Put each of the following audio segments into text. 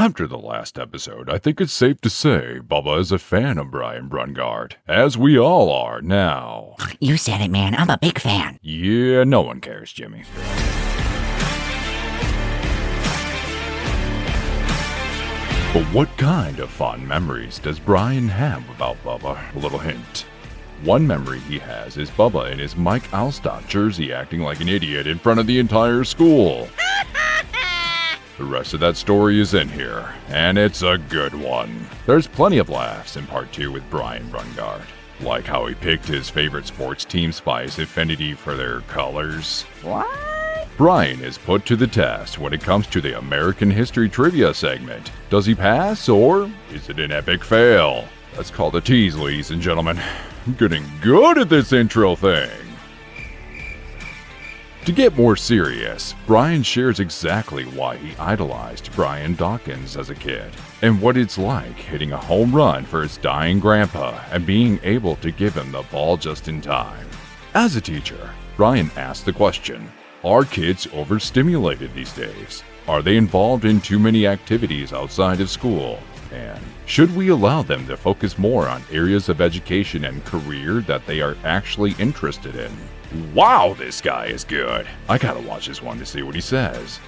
After the last episode, I think it's safe to say Bubba is a fan of Brian Brungard, as we all are now. You said it, man. I'm a big fan. Yeah, no one cares, Jimmy. But what kind of fond memories does Brian have about Bubba? A little hint. One memory he has is Bubba in his Mike Alstott jersey acting like an idiot in front of the entire school. The rest of that story is in here, and it's a good one. There's plenty of laughs in part 2 with Brian Brungard, like how he picked his favorite sports team by his affinity for their colors. What? Brian is put to the test when it comes to the American History Trivia segment. Does he pass, or is it an epic fail? That's called a tease, ladies and gentlemen. I'm getting good at this intro thing. To get more serious, Brian shares exactly why he idolized Brian Dawkins as a kid, and what it's like hitting a home run for his dying grandpa and being able to give him the ball just in time. As a teacher, Brian asked the question, are kids overstimulated these days? Are they involved in too many activities outside of school? And should we allow them to focus more on areas of education and career that they are actually interested in? Wow, this guy is good. I gotta watch this one to see what he says.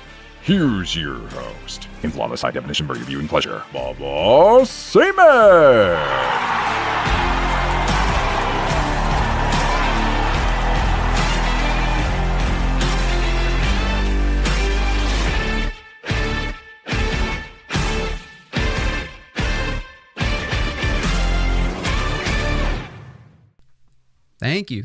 Here's your host, in flawless high definition burger viewing pleasure, Bubba Seaman.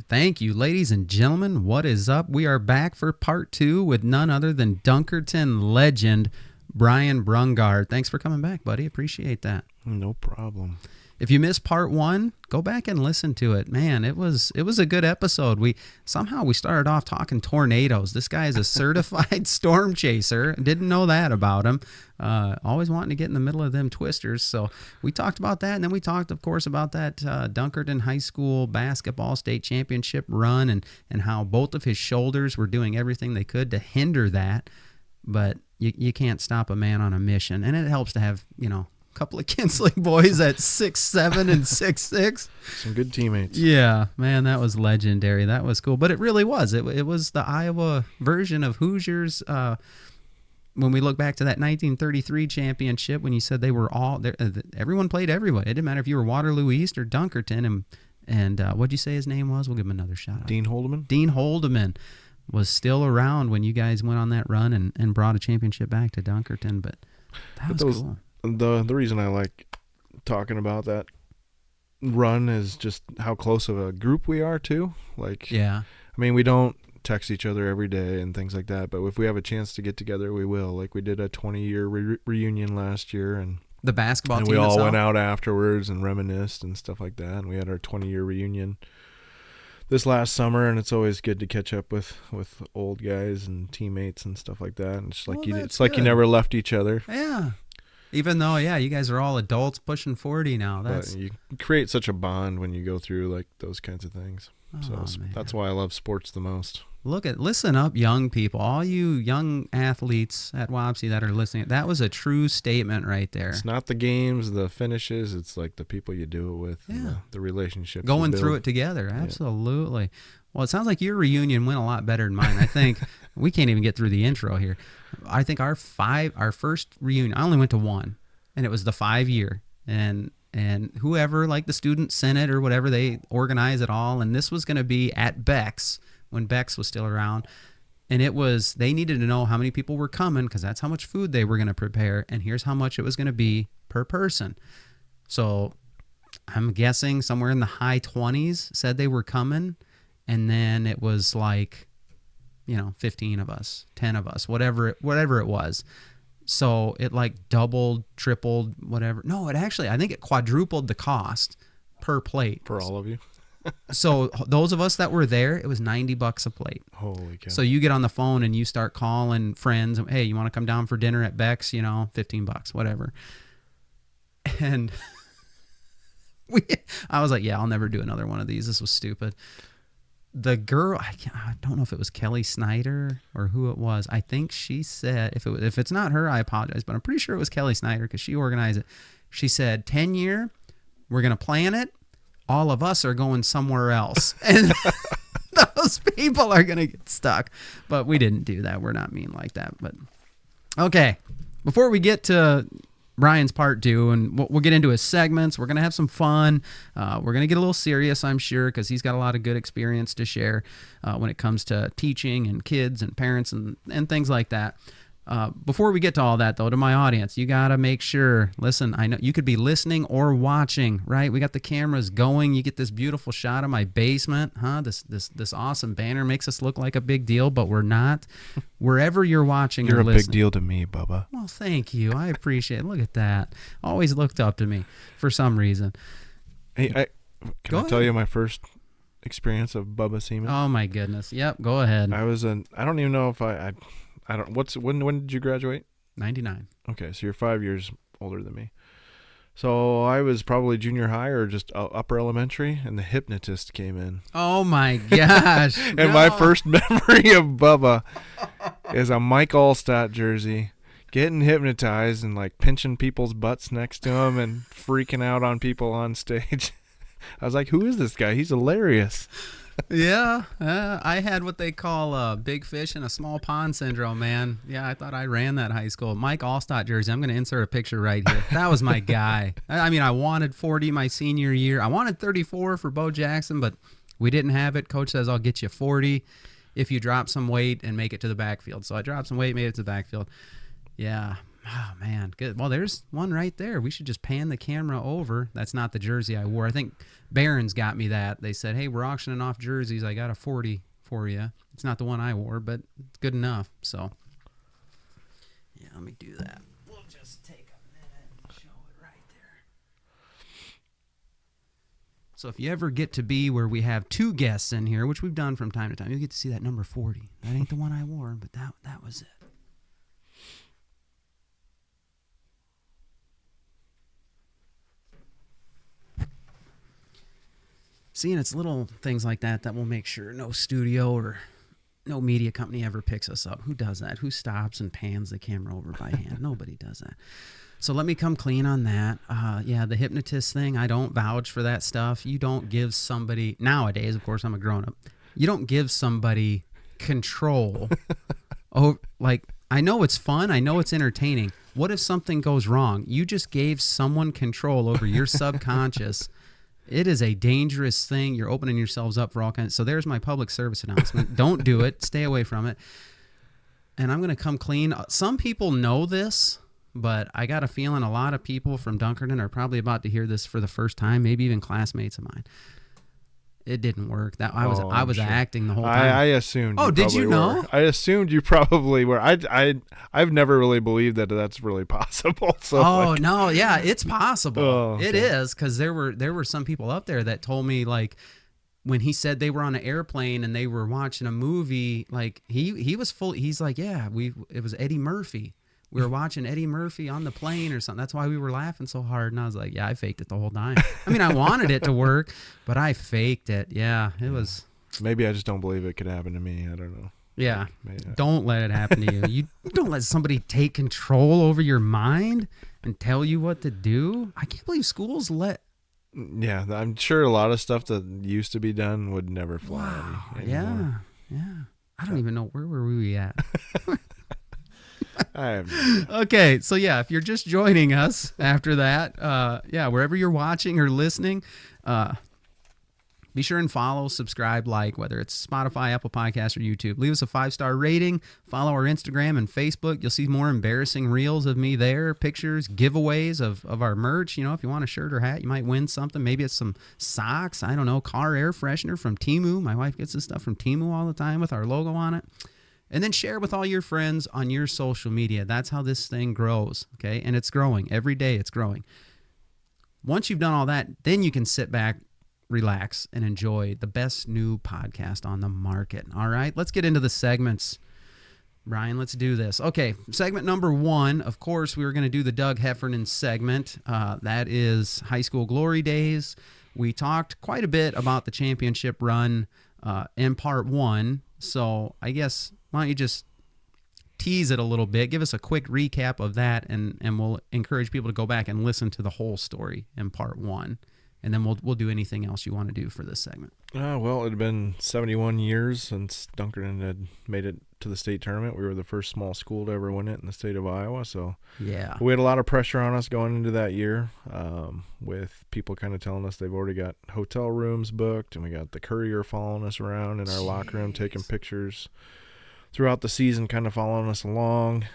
Thank you, ladies and gentlemen. What is up? We are back for part 2 with none other than Dunkerton legend, Brian Brungard. Thanks for coming back, buddy. Appreciate that. No problem. If you missed part 1, go back and listen to it. Man, it was a good episode. We started off talking tornadoes. This guy is a certified storm chaser. Didn't know that about him. Always wanting to get in the middle of them twisters. So we talked about that, and then we talked, of course, about that Dunkerton High School basketball state championship run and how both of his shoulders were doing everything they could to hinder that. But you can't stop a man on a mission, and it helps to have, couple of Kinsley boys at 6'7" and 6'6". Some good teammates. Yeah, man, that was legendary. That was cool. But it really was. It was the Iowa version of Hoosiers. When we look back to that 1933 championship, when you said they were all there, everyone played everyone. It didn't matter if you were Waterloo East or Dunkerton. And what'd you say his name was? We'll give him another shout out. Dean Holdeman. Dean Holdeman was still around when you guys went on that run and brought a championship back to Dunkerton. But that was cool. The reason I like talking about that run is just how close of a group we are too. I mean, we don't text each other every day and things like that, but if we have a chance to get together, we will. Like we did a 20-year reunion last year, and the basketball team we all itself? went out afterwards and reminisced and stuff like that. And we had our 20-year reunion this last summer, and it's always good to catch up with old guys and teammates and stuff like that. And it's like you never left each other. Yeah. Even though, you guys are all adults pushing 40 now. But you create such a bond when you go through like those kinds of things. That's why I love sports the most. Listen up, young people, all you young athletes at Wapsie that are listening. That was a true statement right there. It's not the games, the finishes. It's like the people you do it with, and the relationships. Going through it together. Absolutely. Yeah. Well, it sounds like your reunion went a lot better than mine. I think we can't even get through the intro here. I think our first reunion, I only went to one, and it was the 5-year. And whoever, like the student senate or whatever, they organize it all. And this was going to be at Beck's when Beck's was still around. And they needed to know how many people were coming because that's how much food they were going to prepare. And here's how much it was going to be per person. So I'm guessing somewhere in the high 20s said they were coming. And then it was like, 15 of us, 10 of us, whatever it was. So it like doubled, tripled, whatever. No, I think it quadrupled the cost per plate. For all of you. So those of us that were there, it was $90 a plate. Holy cow. So you get on the phone and you start calling friends. Hey, you want to come down for dinner at Beck's? $15, whatever. And I was like, I'll never do another one of these. This was stupid. the girl, I don't know if it was Kelly Snyder or who it was. I think she said, if it's not her, I apologize, but I'm pretty sure it was Kelly Snyder because she organized it. She said, 10-year, we're going to plan it. All of us are going somewhere else. And those people are going to get stuck. But we didn't do that. We're not mean like that. But okay, before we get to Brian's part 2, and we'll get into his segments. We're going to have some fun. We're going to get a little serious, I'm sure, because he's got a lot of good experience to share when it comes to teaching and kids and parents and things like that. Before we get to all that, though, to my audience, you got to make sure, listen, I know you could be listening or watching, right? We got the cameras going. You get this beautiful shot of my basement, huh? This awesome banner makes us look like a big deal, but we're not. Wherever you're watching you're or listening. You're a big deal to me, Bubba. Well, thank you. I appreciate it. Look at that. Always looked up to me for some reason. Hey, can I tell you my first experience of Bubba Seaman? Oh, my goodness. Yep, go ahead. I don't even know if I don't. When did you graduate? 99. Okay, so you're 5 years older than me. So I was probably junior high or just upper elementary, and the hypnotist came in. Oh my gosh! And my first memory of Bubba is a Mike Allstott jersey, getting hypnotized and like pinching people's butts next to him and freaking out on people on stage. I was like, "Who is this guy? He's hilarious." Yeah, I had what they call big fish in a small pond syndrome, man. Yeah, I thought I ran that high school. Mike Allstott jersey. I'm going to insert a picture right here. That was my guy. I mean, I wanted 40 my senior year. I wanted 34 for Bo Jackson, but we didn't have it. Coach says, I'll get you 40 if you drop some weight and make it to the backfield. So I dropped some weight, made it to the backfield. Yeah. Oh, man. Good. Well, there's one right there. We should just pan the camera over. That's not the jersey I wore. I think Barron's got me that. They said, hey, we're auctioning off jerseys. I got a 40 for you. It's not the one I wore, but it's good enough. So, yeah, let me do that. We'll just take a minute and show it right there. So if you ever get to be where we have 2 guests in here, which we've done from time to time, you'll get to see that number 40. That ain't the one I wore, but that was it. Seeing it's little things like that will make sure no studio or no media company ever picks us up. Who does that? Who stops and pans the camera over by hand? Nobody does that. So let me come clean on that. Yeah, the hypnotist thing, I don't vouch for that stuff. You don't give somebody, nowadays, of course, I'm a grown-up, you don't give somebody control. I know it's fun. I know it's entertaining. What if something goes wrong? You just gave someone control over your subconscious. It is a dangerous thing. You're opening yourselves up for all kinds. So there's my public service announcement. Don't do it. Stay away from it. And I'm going to come clean. Some people know this, but I got a feeling a lot of people from Dunkerton are probably about to hear this for the first time, maybe even classmates of mine. It didn't work. I was sure. Acting the whole time. I assumed. Oh, did you know? I assumed you probably were. I've never really believed that that's really possible. So no, yeah, it's possible. Okay. It is, because there were some people up there that told me, like, when he said they were on an airplane and they were watching a movie, like he was full. He's like, yeah, it was Eddie Murphy. We were watching Eddie Murphy on the plane or something. That's why we were laughing so hard. And I was like, yeah, I faked it the whole time. I mean, I wanted it to work, but I faked it. Yeah, it was. Maybe I just don't believe it could happen to me. I don't know. Yeah. Don't let it happen to you. You don't let somebody take control over your mind and tell you what to do. I can't believe schools let. Yeah, I'm sure a lot of stuff that used to be done would never fly. Wow. Yeah. I don't even know, where were we at? I have no idea. Okay, so yeah, if you're just joining us after that, wherever you're watching or listening, be sure and follow, subscribe, whether it's Spotify, Apple Podcasts, or YouTube. Leave us a 5-star rating. Follow our Instagram and Facebook. You'll see more embarrassing reels of me there, pictures, giveaways of our merch. You know, if you want a shirt or hat, you might win something. Maybe it's some socks. I don't know, car air freshener from Temu. My wife gets this stuff from Temu all the time with our logo on it. And then share with all your friends on your social media. That's how this thing grows, okay? And it's growing. Every day it's growing. Once you've done all that, then you can sit back, relax, and enjoy the best new podcast on the market. All right? Let's get into the segments. Brian, let's do this. Okay, segment number 1, of course, we were going to do the Doug Heffernan segment. That is High School Glory Days. We talked quite a bit about the championship run in part 1. So I guess, why don't you just tease it a little bit, give us a quick recap of that, and we'll encourage people to go back and listen to the whole story in part 1. And then we'll do anything else you want to do for this segment. Well, it had been 71 years since Dunkerton had made it to the state tournament. We were the first small school to ever win it in the state of Iowa. So yeah, we had a lot of pressure on us going into that year, with people kind of telling us they've already got hotel rooms booked, and we got the courier following us around in our locker room, taking pictures throughout the season, kind of following us along.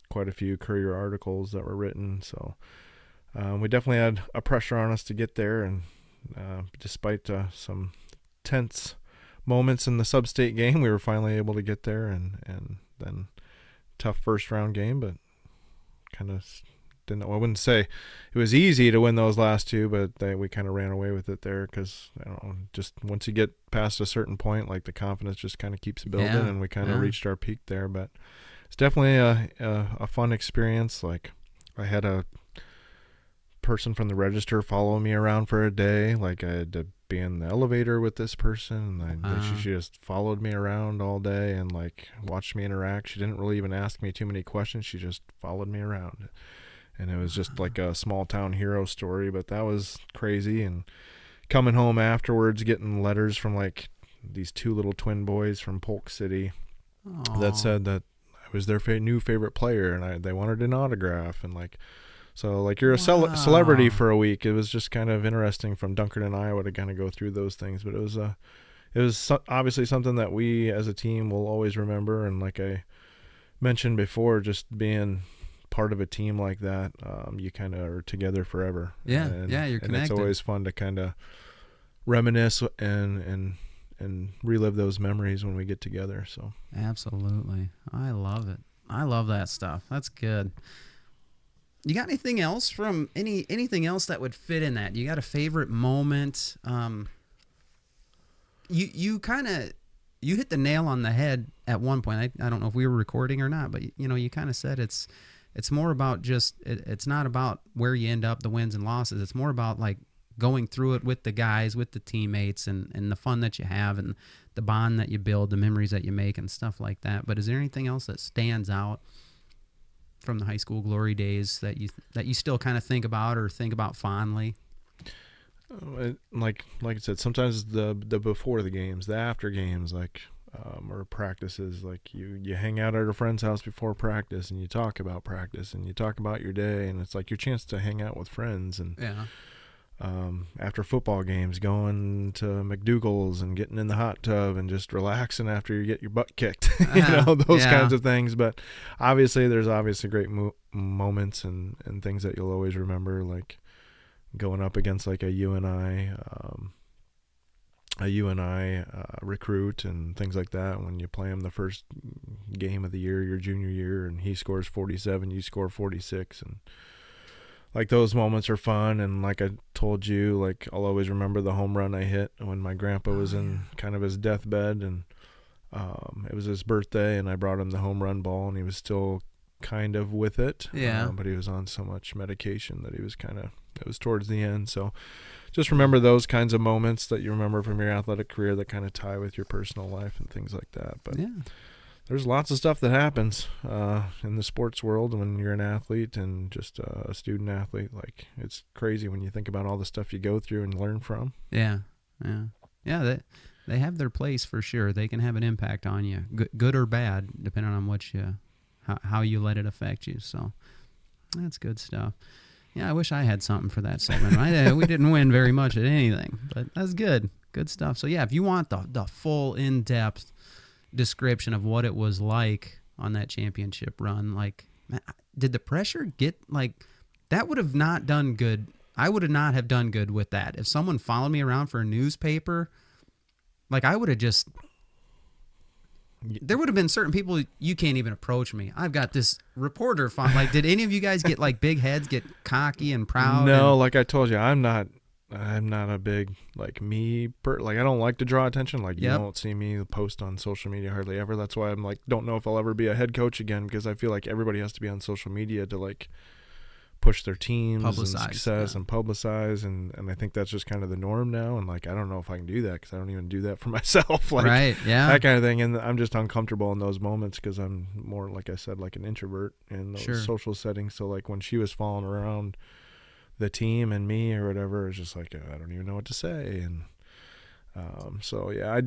Quite a few courier articles that were written. So we definitely had a pressure on us to get there, and despite some tense moments in the sub-state game, we were finally able to get there, and then tough first round game, but kind of didn't. Well, I wouldn't say it was easy to win those last two, but we kind of ran away with it there because, I don't know, just once you get past a certain point, like the confidence just kind of keeps building, and we kind of reached our peak there. But it's definitely a fun experience. Like, I had a person from the register follow me around for a day. Like, I had to be in the elevator with this person, and she just followed me around all day and like watched me interact. She didn't really even ask me too many questions. She just followed me around, and it was just like a small town hero story. But that was crazy. And coming home afterwards, getting letters from like these two little twin boys from Polk City that said that I was their new favorite player, and they wanted an autograph, and like. So, like, you're a celebrity for a week. It was just kind of interesting from Dunkerton, Iowa, to kind of go through those things. But it was obviously something that we as a team will always remember. And like I mentioned before, just being part of a team like that, you kind of are together forever. Yeah, you're connected. And it's always fun to kind of reminisce and relive those memories when we get together. So absolutely, I love it. I love that stuff. That's good. You got anything else from anything else that would fit in that? You got a favorite moment? You kind of hit the nail on the head at one point. I don't know if we were recording or not, but you kind of said it's more about just it's not about where you end up, the wins and losses. It's more about like going through it with the guys, with the teammates, and the fun that you have, and the bond that you build, the memories that you make, and stuff like that. But is there anything else that stands out from the high school glory days that you still kind of think about fondly? Like I said, sometimes the before the games, the after games, like or practices, like you hang out at a friend's house before practice, and you talk about practice, and you talk about your day, and it's like your chance to hang out with friends. And after football games, going to McDougal's and getting in the hot tub and just relaxing after you get your butt kicked, those kinds of things. But obviously there's great moments and things that you'll always remember, like going up against like a UNI recruit and things like that. When you play him the first game of the year, your junior year, and he scores 47, you score 46, and like those moments are fun. And like I told you, like I'll always remember the home run I hit when my grandpa was in kind of his deathbed, and it was his birthday, and I brought him the home run ball, and he was still kind of with it. But he was on so much medication that it was towards the end. So just remember those kinds of moments that you remember from your athletic career that kind of tie with your personal life and things like that. But there's lots of stuff that happens in the sports world when you're an athlete and just a student athlete. Like, it's crazy when you think about all the stuff you go through and learn from. Yeah. They have their place for sure. They can have an impact on you, good or bad, depending on how you let it affect you. So that's good stuff. Yeah, I wish I had something for that segment. We didn't win very much at anything, but that's good stuff. So yeah, if you want the full in-depth description of what it was like on that championship run, like, did the pressure get like that? Would have not done good. I would have not have done good with that. If someone followed me around for a newspaper, like, I would have just, there would have been certain people, you can't even approach me. I've got this reporter like, did any of you guys get like big heads, get cocky and proud? No, like I told you, I'm not a big, like, like, I don't like to draw attention. Like, you don't see me post on social media hardly ever. That's why I'm like, don't know if I'll ever be a head coach again, because I feel like everybody has to be on social media to like push their teams and Publicize, success and publicize, and I think that's just kind of the norm now. And like I don't know if I can do that because I don't even do that for myself, like right, yeah, that kind of thing. And I'm just uncomfortable in those moments because I'm more, like I said, like an introvert in those social settings. So like when she was falling around the team and me or whatever, it's just like I don't even know what to say. And so yeah,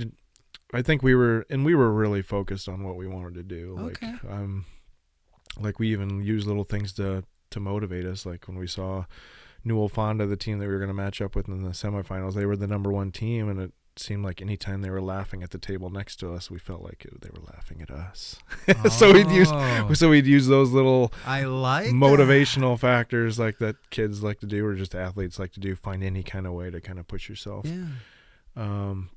I think we were really focused on what we wanted to do. Okay. Like we even use little things to motivate us. Like when we saw Newell Fonda, the team that we were going to match up with in the semifinals, they were the number one team, and it seemed like anytime they were laughing at the table next to us, we felt like they were laughing at us. Oh. so we'd use those little motivational factors like that kids like to do, or just athletes like to do. Find any kind of way to kind of push yourself. Yeah.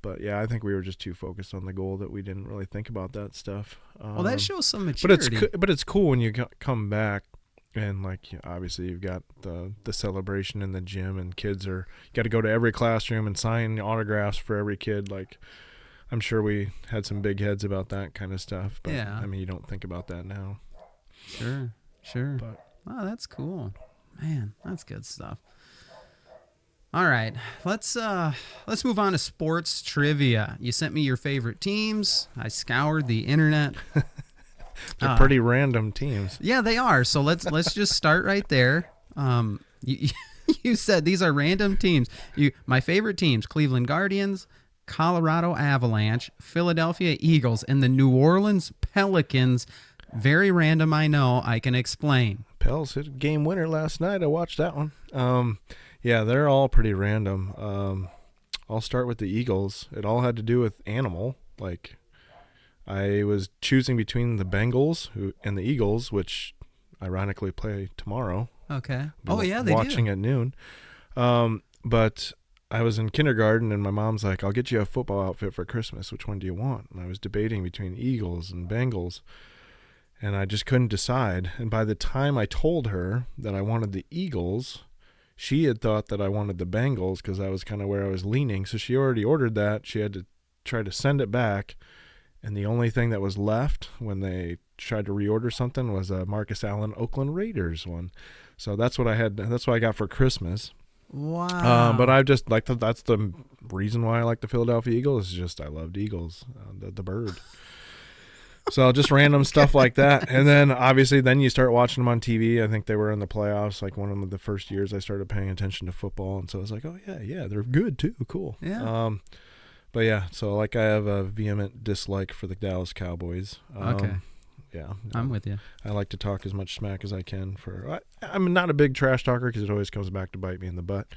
But yeah, I think we were just too focused on the goal that we didn't really think about that stuff. Well, that shows some maturity. But it's cool when you come back and like obviously you've got the celebration in the gym, and kids you got to go to every classroom and sign autographs for every kid. Like I'm sure we had some big heads about that kind of stuff. But yeah. I mean, you don't think about that now. Sure. But, oh, that's cool, man. That's good stuff. All right, let's move on to sports trivia. You sent me your favorite teams. I scoured the internet. They're pretty random teams. Yeah, they are. So let's just start right there. You said these are random teams. My favorite teams: Cleveland Guardians, Colorado Avalanche, Philadelphia Eagles, and the New Orleans Pelicans. Very random, I know. I can explain. Pels hit a game winner last night. I watched that one. Yeah, they're all pretty random. I'll start with the Eagles. It all had to do with animal. Like, I was choosing between the Bengals and the Eagles, which ironically play tomorrow. Okay. Oh, yeah, they watching at noon. But I was in kindergarten, and my mom's like, I'll get you a football outfit for Christmas. Which one do you want? And I was debating between Eagles and Bengals, and I just couldn't decide. And by the time I told her that I wanted the Eagles, she had thought that I wanted the Bengals because that was kind of where I was leaning. So she already ordered that. She had to try to send it back. And the only thing that was left when they tried to reorder something was a Marcus Allen Oakland Raiders one. So that's what I had. That's what I got for Christmas. Wow. But I just like that's the reason why I like the Philadelphia Eagles. Is just I loved Eagles, the bird. So just random stuff like that. And then obviously then you start watching them on TV. I think they were in the playoffs, like one of the first years I started paying attention to football. And so I was like, oh, yeah, they're good too. Cool. Yeah. But yeah, so like I have a vehement dislike for the Dallas Cowboys. Okay. Yeah. I'm with you. I like to talk as much smack as I can. I'm not a big trash talker because it always comes back to bite me in the butt.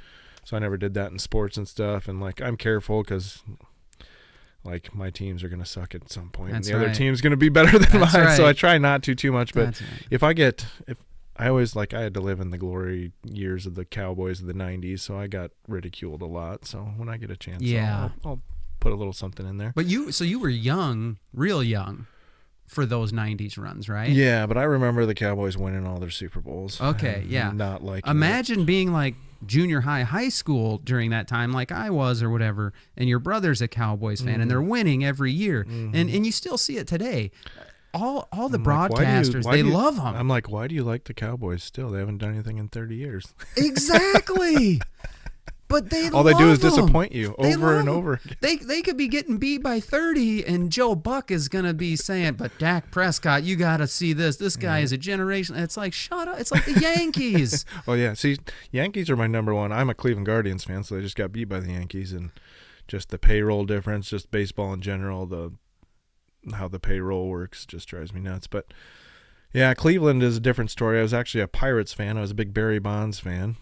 So I never did that in sports and stuff. And like I'm careful because like my teams are going to suck at some point. That's and the right. other team's going to be better than That's mine. right. So I try not to too much. But That's right. if I always like I had to live in the glory years of the Cowboys of the 90s. So I got ridiculed a lot. So when I get a chance, Yeah. I'll put a little something in there. But you were young, real young, for those 90s runs, right? Yeah, but I remember the Cowboys winning all their Super Bowls. Okay, yeah. Not like Imagine being like junior high school during that time like I was or whatever, and your brother's a Cowboys fan and they're winning every year. Mm-hmm. And you still see it today. All the broadcasters, they love them. I'm like, why do you like the Cowboys still? They haven't done anything in 30 years. Exactly. But all they do is them. Disappoint you over and over again. They could be getting beat by 30, and Joe Buck is going to be saying, but Dak Prescott, you got to see this. This guy is a generation. It's like, shut up. It's like the Yankees. Oh, yeah. See, Yankees are my number one. I'm a Cleveland Guardians fan, so they just got beat by the Yankees. And just the payroll difference, just baseball in general, how the payroll works just drives me nuts. But, yeah, Cleveland is a different story. I was actually a Pirates fan. I was a big Barry Bonds fan.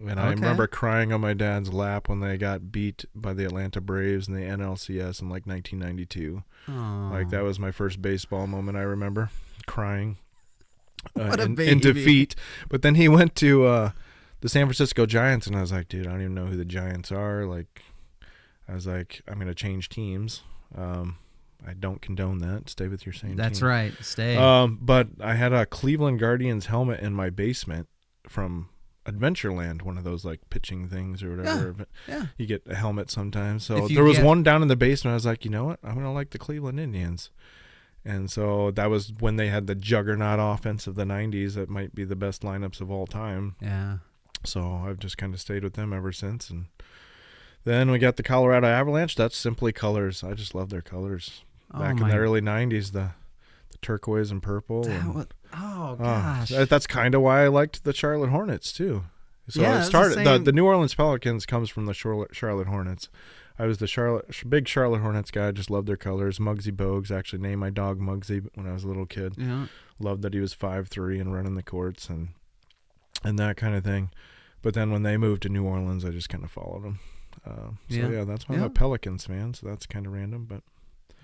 And I remember crying on my dad's lap when they got beat by the Atlanta Braves in the NLCS in like 1992. Aww. Like that was my first baseball moment. I remember crying in defeat. But then he went to the San Francisco Giants, and I was like, dude, I don't even know who the Giants are. Like, I was like, I'm gonna change teams. I don't condone that. Stay with your same team. That's right. Stay. But I had a Cleveland Guardians helmet in my basement from Adventureland, one of those like pitching things or whatever. Yeah. You get a helmet sometimes. So there was one down in the basement. I was like, you know what? I'm going to like the Cleveland Indians. And so that was when they had the juggernaut offense of the 90s. That might be the best lineups of all time. Yeah. So I've just kind of stayed with them ever since. And then we got the Colorado Avalanche. That's simply colors. I just love their colors. Back in the early 90s, the turquoise and purple. Gosh. That's kind of why I liked the Charlotte Hornets, too. So Yeah, it started. the The New Orleans Pelicans comes from the Charlotte Hornets. I was the big Charlotte Hornets guy. I just loved their colors. Muggsy Bogues, actually named my dog Muggsy when I was a little kid. Yeah. Loved that he was 5'3" and running the courts and that kind of thing. But then when they moved to New Orleans, I just kind of followed them. That's why I'm a Pelicans fan. So that's kind of random, but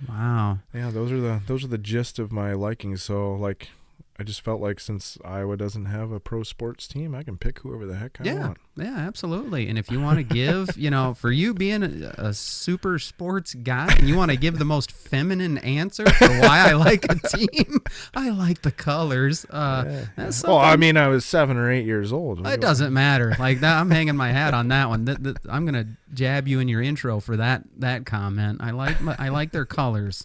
wow. Yeah, those are the gist of my likings. So like, I just felt like since Iowa doesn't have a pro sports team, I can pick whoever the heck I want. Yeah, absolutely. And if you want to give, for you being a super sports guy and you want to give the most feminine answer for why I like a team, I like the colors. That's well, I mean, I was 7 or 8 years old. It doesn't matter. Like that, I'm hanging my hat on that one. I'm gonna jab you in your intro for that comment. I like their colors.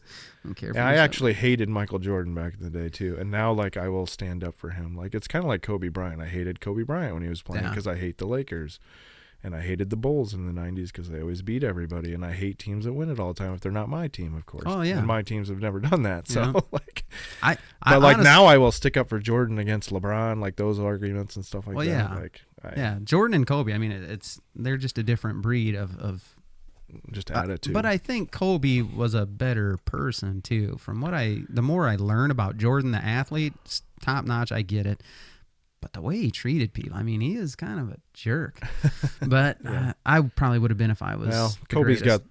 I actually hated Michael Jordan back in the day too, and now like I will stand up for him. Like it's kind of like Kobe Bryant. I hated Kobe Bryant when he was playing because I hate the Lakers, and I hated the Bulls in the '90s because they always beat everybody, and I hate teams that win it all the time if they're not my team, of course. Oh yeah, and my teams have never done that. So like, honestly, now I will stick up for Jordan against LeBron, like those arguments and stuff like that. Yeah, like Jordan and Kobe. I mean, they're just a different breed of just attitude. But I think Kobe was a better person too. From the more I learn about Jordan, the athlete, top notch. I get it, but the way he treated people, I mean, he is kind of a jerk. But I probably would have been if I was. Well, Kobe's got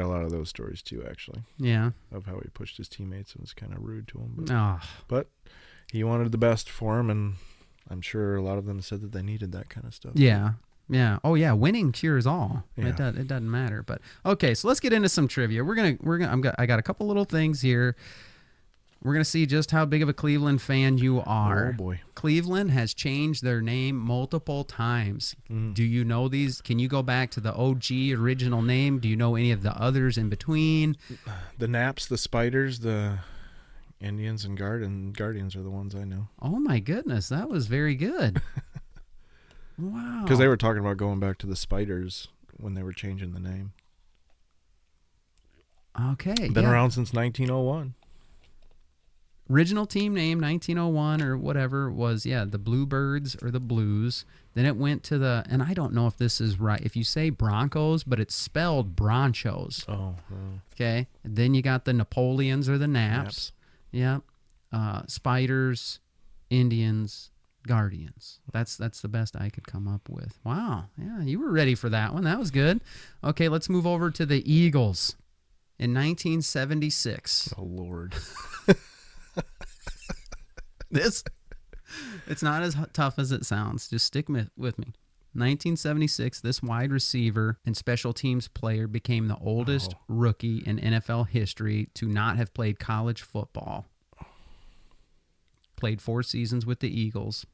a lot of those stories too, actually. Yeah, of how he pushed his teammates and was kind of rude to them. But he wanted the best for him, and I'm sure a lot of them said that they needed that kind of stuff. Yeah. Yeah. Oh yeah. Winning cures all. Yeah. It doesn't matter. But okay. So let's get into some trivia. I got a couple little things here. We're gonna see just how big of a Cleveland fan you are. Oh boy. Cleveland has changed their name multiple times. Do you know these? Can you go back to the OG original name? Do you know any of the others in between? The Naps, the Spiders, the Indians, and Guardians are the ones I know. Oh my goodness, that was very good. Wow. Because they were talking about going back to the Spiders when they were changing the name. Okay. Been around since 1901. Original team name, 1901 or whatever, was, the Bluebirds or the Blues. Then it went to and I don't know if this is right, if you say Broncos, but it's spelled Bronchos. Oh. Okay. And then you got the Napoleons or the Naps. Yeah. Spiders, Indians, Guardians. That's the best I could come up with. Wow. Yeah, you were ready for that one. That was good. Okay, let's move over to the Eagles. In 1976. Oh, Lord. It's not as tough as it sounds. Just stick with me. 1976, this wide receiver and special teams player became the oldest rookie in NFL history to not have played college football. Played 4 seasons with the Eagles.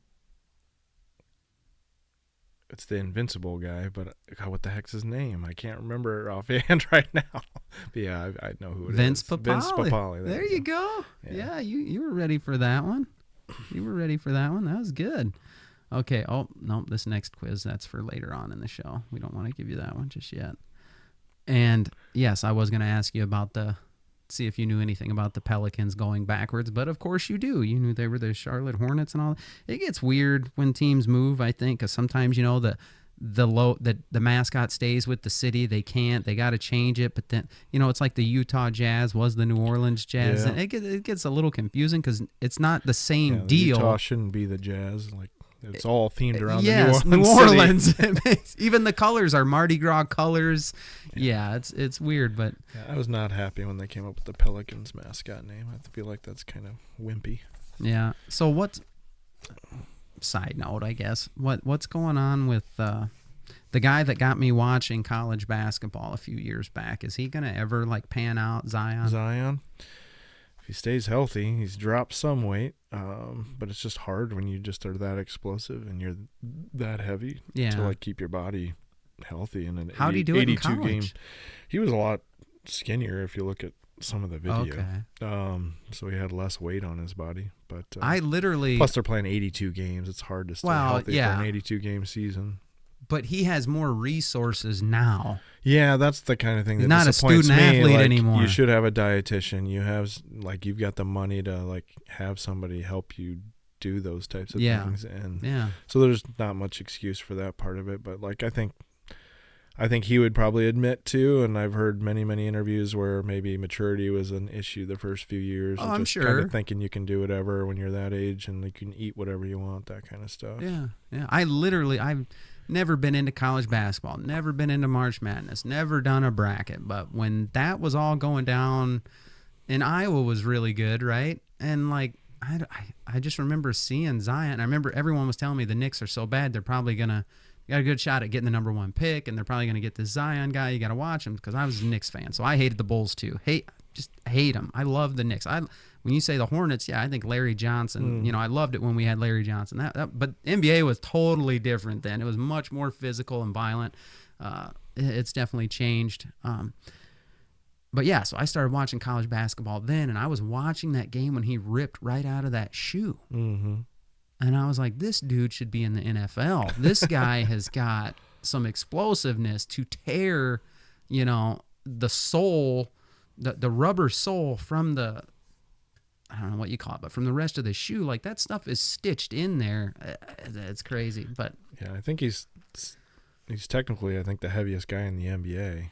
It's the Invincible guy, but God, what the heck's his name? I can't remember offhand right now. But yeah, I know who it Vince is. Papale. Vince Papale. There you go. Yeah, you were ready for that one. You were ready for that one. That was good. Okay. Oh, no, this next quiz, that's for later on in the show. We don't want to give you that one just yet. And yes, I was going to ask you about see if you knew anything about the Pelicans going backwards, but of course you do. You knew they were the Charlotte Hornets and all. It gets weird when teams move, I think, because sometimes, the mascot stays with the city. They got to change it, but then, it's like the Utah Jazz was the New Orleans Jazz. And it gets a little confusing because it's not the same deal. Utah shouldn't be the Jazz. Like, it's all themed around New Orleans. Even the colors are Mardi Gras colors. Yeah, it's weird, but I was not happy when they came up with the Pelicans mascot name. I feel like that's kind of wimpy. Yeah. So what? Side note, I guess. What's going on with the guy that got me watching college basketball a few years back? Is he gonna ever pan out, Zion? Zion. If he stays healthy, he's dropped some weight, but it's just hard when you just are that explosive and you're that heavy to keep your body healthy in an 82 game. He was a lot skinnier if you look at some of the video. Okay. So he had less weight on his body. But I literally... Plus, they're playing 82 games. It's hard to stay healthy for an 82-game season. But he has more resources now. Yeah, that's the kind of thing that not disappoints a student me. athlete like, anymore. You should have a dietitian. You've got the money to have somebody help you do those types of things. And so there's not much excuse for that part of it. But I think he would probably admit to, and I've heard many, many interviews where maybe maturity was an issue the first few years. Oh, I'm just sure. Kind of thinking you can do whatever when you're that age and you can eat whatever you want, that kind of stuff. Yeah. I've never been into college basketball, never been into March Madness, never done a bracket. But when that was all going down, and Iowa was really good, right? And I just remember seeing Zion. I remember everyone was telling me the Knicks are so bad, they're probably got a good shot at getting the number 1 pick, and they're probably going to get this Zion guy. You got to watch him, because I was a Knicks fan, so I hated the Bulls too. Just hate them. I love the Knicks. When you say the Hornets, I think Larry Johnson. I loved it when we had Larry Johnson. But NBA was totally different then. It was much more physical and violent. It's definitely changed. But yeah, so I started watching college basketball then, and I was watching that game when he ripped right out of that shoe. Mm-hmm. And I was like, this dude should be in the NFL. This guy has got some explosiveness to tear, the sole, the rubber sole from the, I don't know what you call it, but from the rest of the shoe. Like, that stuff is stitched in there. It's crazy. But yeah, I think he's technically, I think, the heaviest guy in the NBA.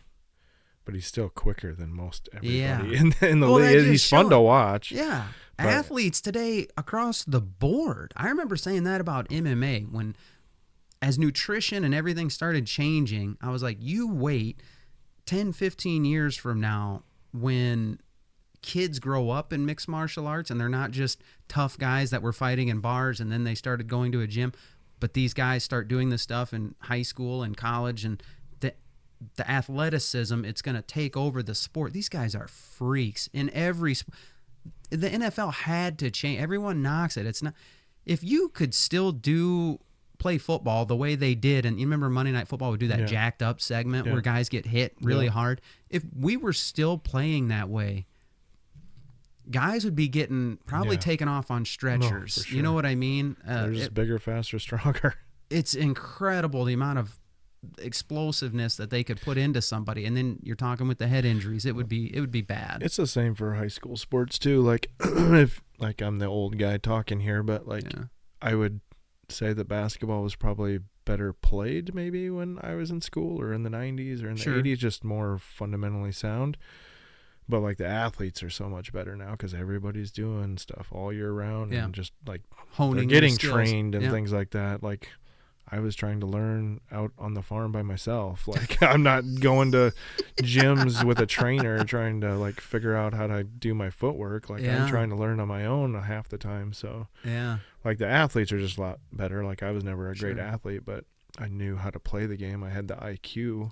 But he's still quicker than most everybody in the league. He's fun to watch. Yeah. But athletes today across the board. I remember saying that about MMA when, as nutrition and everything started changing, I was like, you wait 10, 15 years from now when kids grow up in mixed martial arts and they're not just tough guys that were fighting in bars and then they started going to a gym, but these guys start doing this stuff in high school and college, and the athleticism, it's going to take over the sport. These guys are freaks in every sport. The NFL had to change. Everyone knocks it. It's not. If you could still play football the way they did, and you remember Monday Night Football would do that jacked up segment where guys get hit really hard. If we were still playing that way, guys would be getting probably taken off on stretchers. No, for sure. You know what I mean? They're just bigger, faster, stronger. It's incredible the amount of explosiveness that they could put into somebody, and then you're talking with the head injuries, it would be bad. It's the same for high school sports too. Like, if I'm the old guy talking here, but I would say that basketball was probably better played maybe when I was in school or in the 90s or in the 80s, just more fundamentally sound. But the athletes are so much better now because everybody's doing stuff all year round and just honing, they're getting trained and things like that. I was trying to learn out on the farm by myself. I'm not going to gyms with a trainer trying to figure out how to do my footwork. I'm trying to learn on my own half the time. So the athletes are just a lot better. I was never a great athlete, but I knew how to play the game. I had the IQ.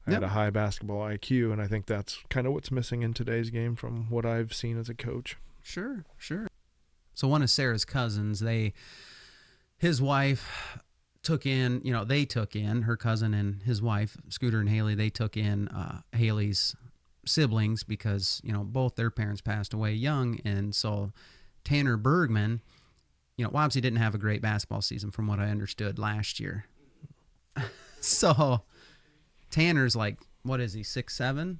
I had a high basketball IQ, and I think that's kind of what's missing in today's game from what I've seen as a coach. Sure. So one of Sarah's cousins, his wife took in, her cousin and his wife, Scooter and Haley, they took in Haley's siblings because, both their parents passed away young. And so Tanner Bergman, Wapsie didn't have a great basketball season from what I understood last year. So Tanner's what is he, 6'7",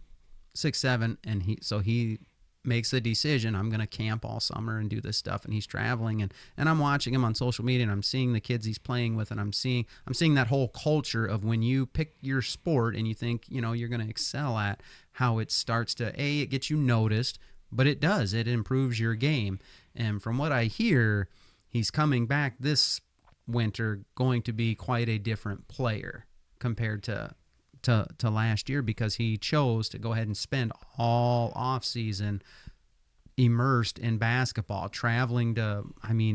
and he makes the decision, I'm going to camp all summer and do this stuff, and he's traveling, and I'm watching him on social media, and I'm seeing the kids he's playing with, and I'm seeing that whole culture of when you pick your sport and you think, you're going to excel at, how it starts to, it gets you noticed, but it improves your game. And from what I hear, he's coming back this winter going to be quite a different player compared to last year, because he chose to go ahead and spend all off season immersed in basketball, traveling to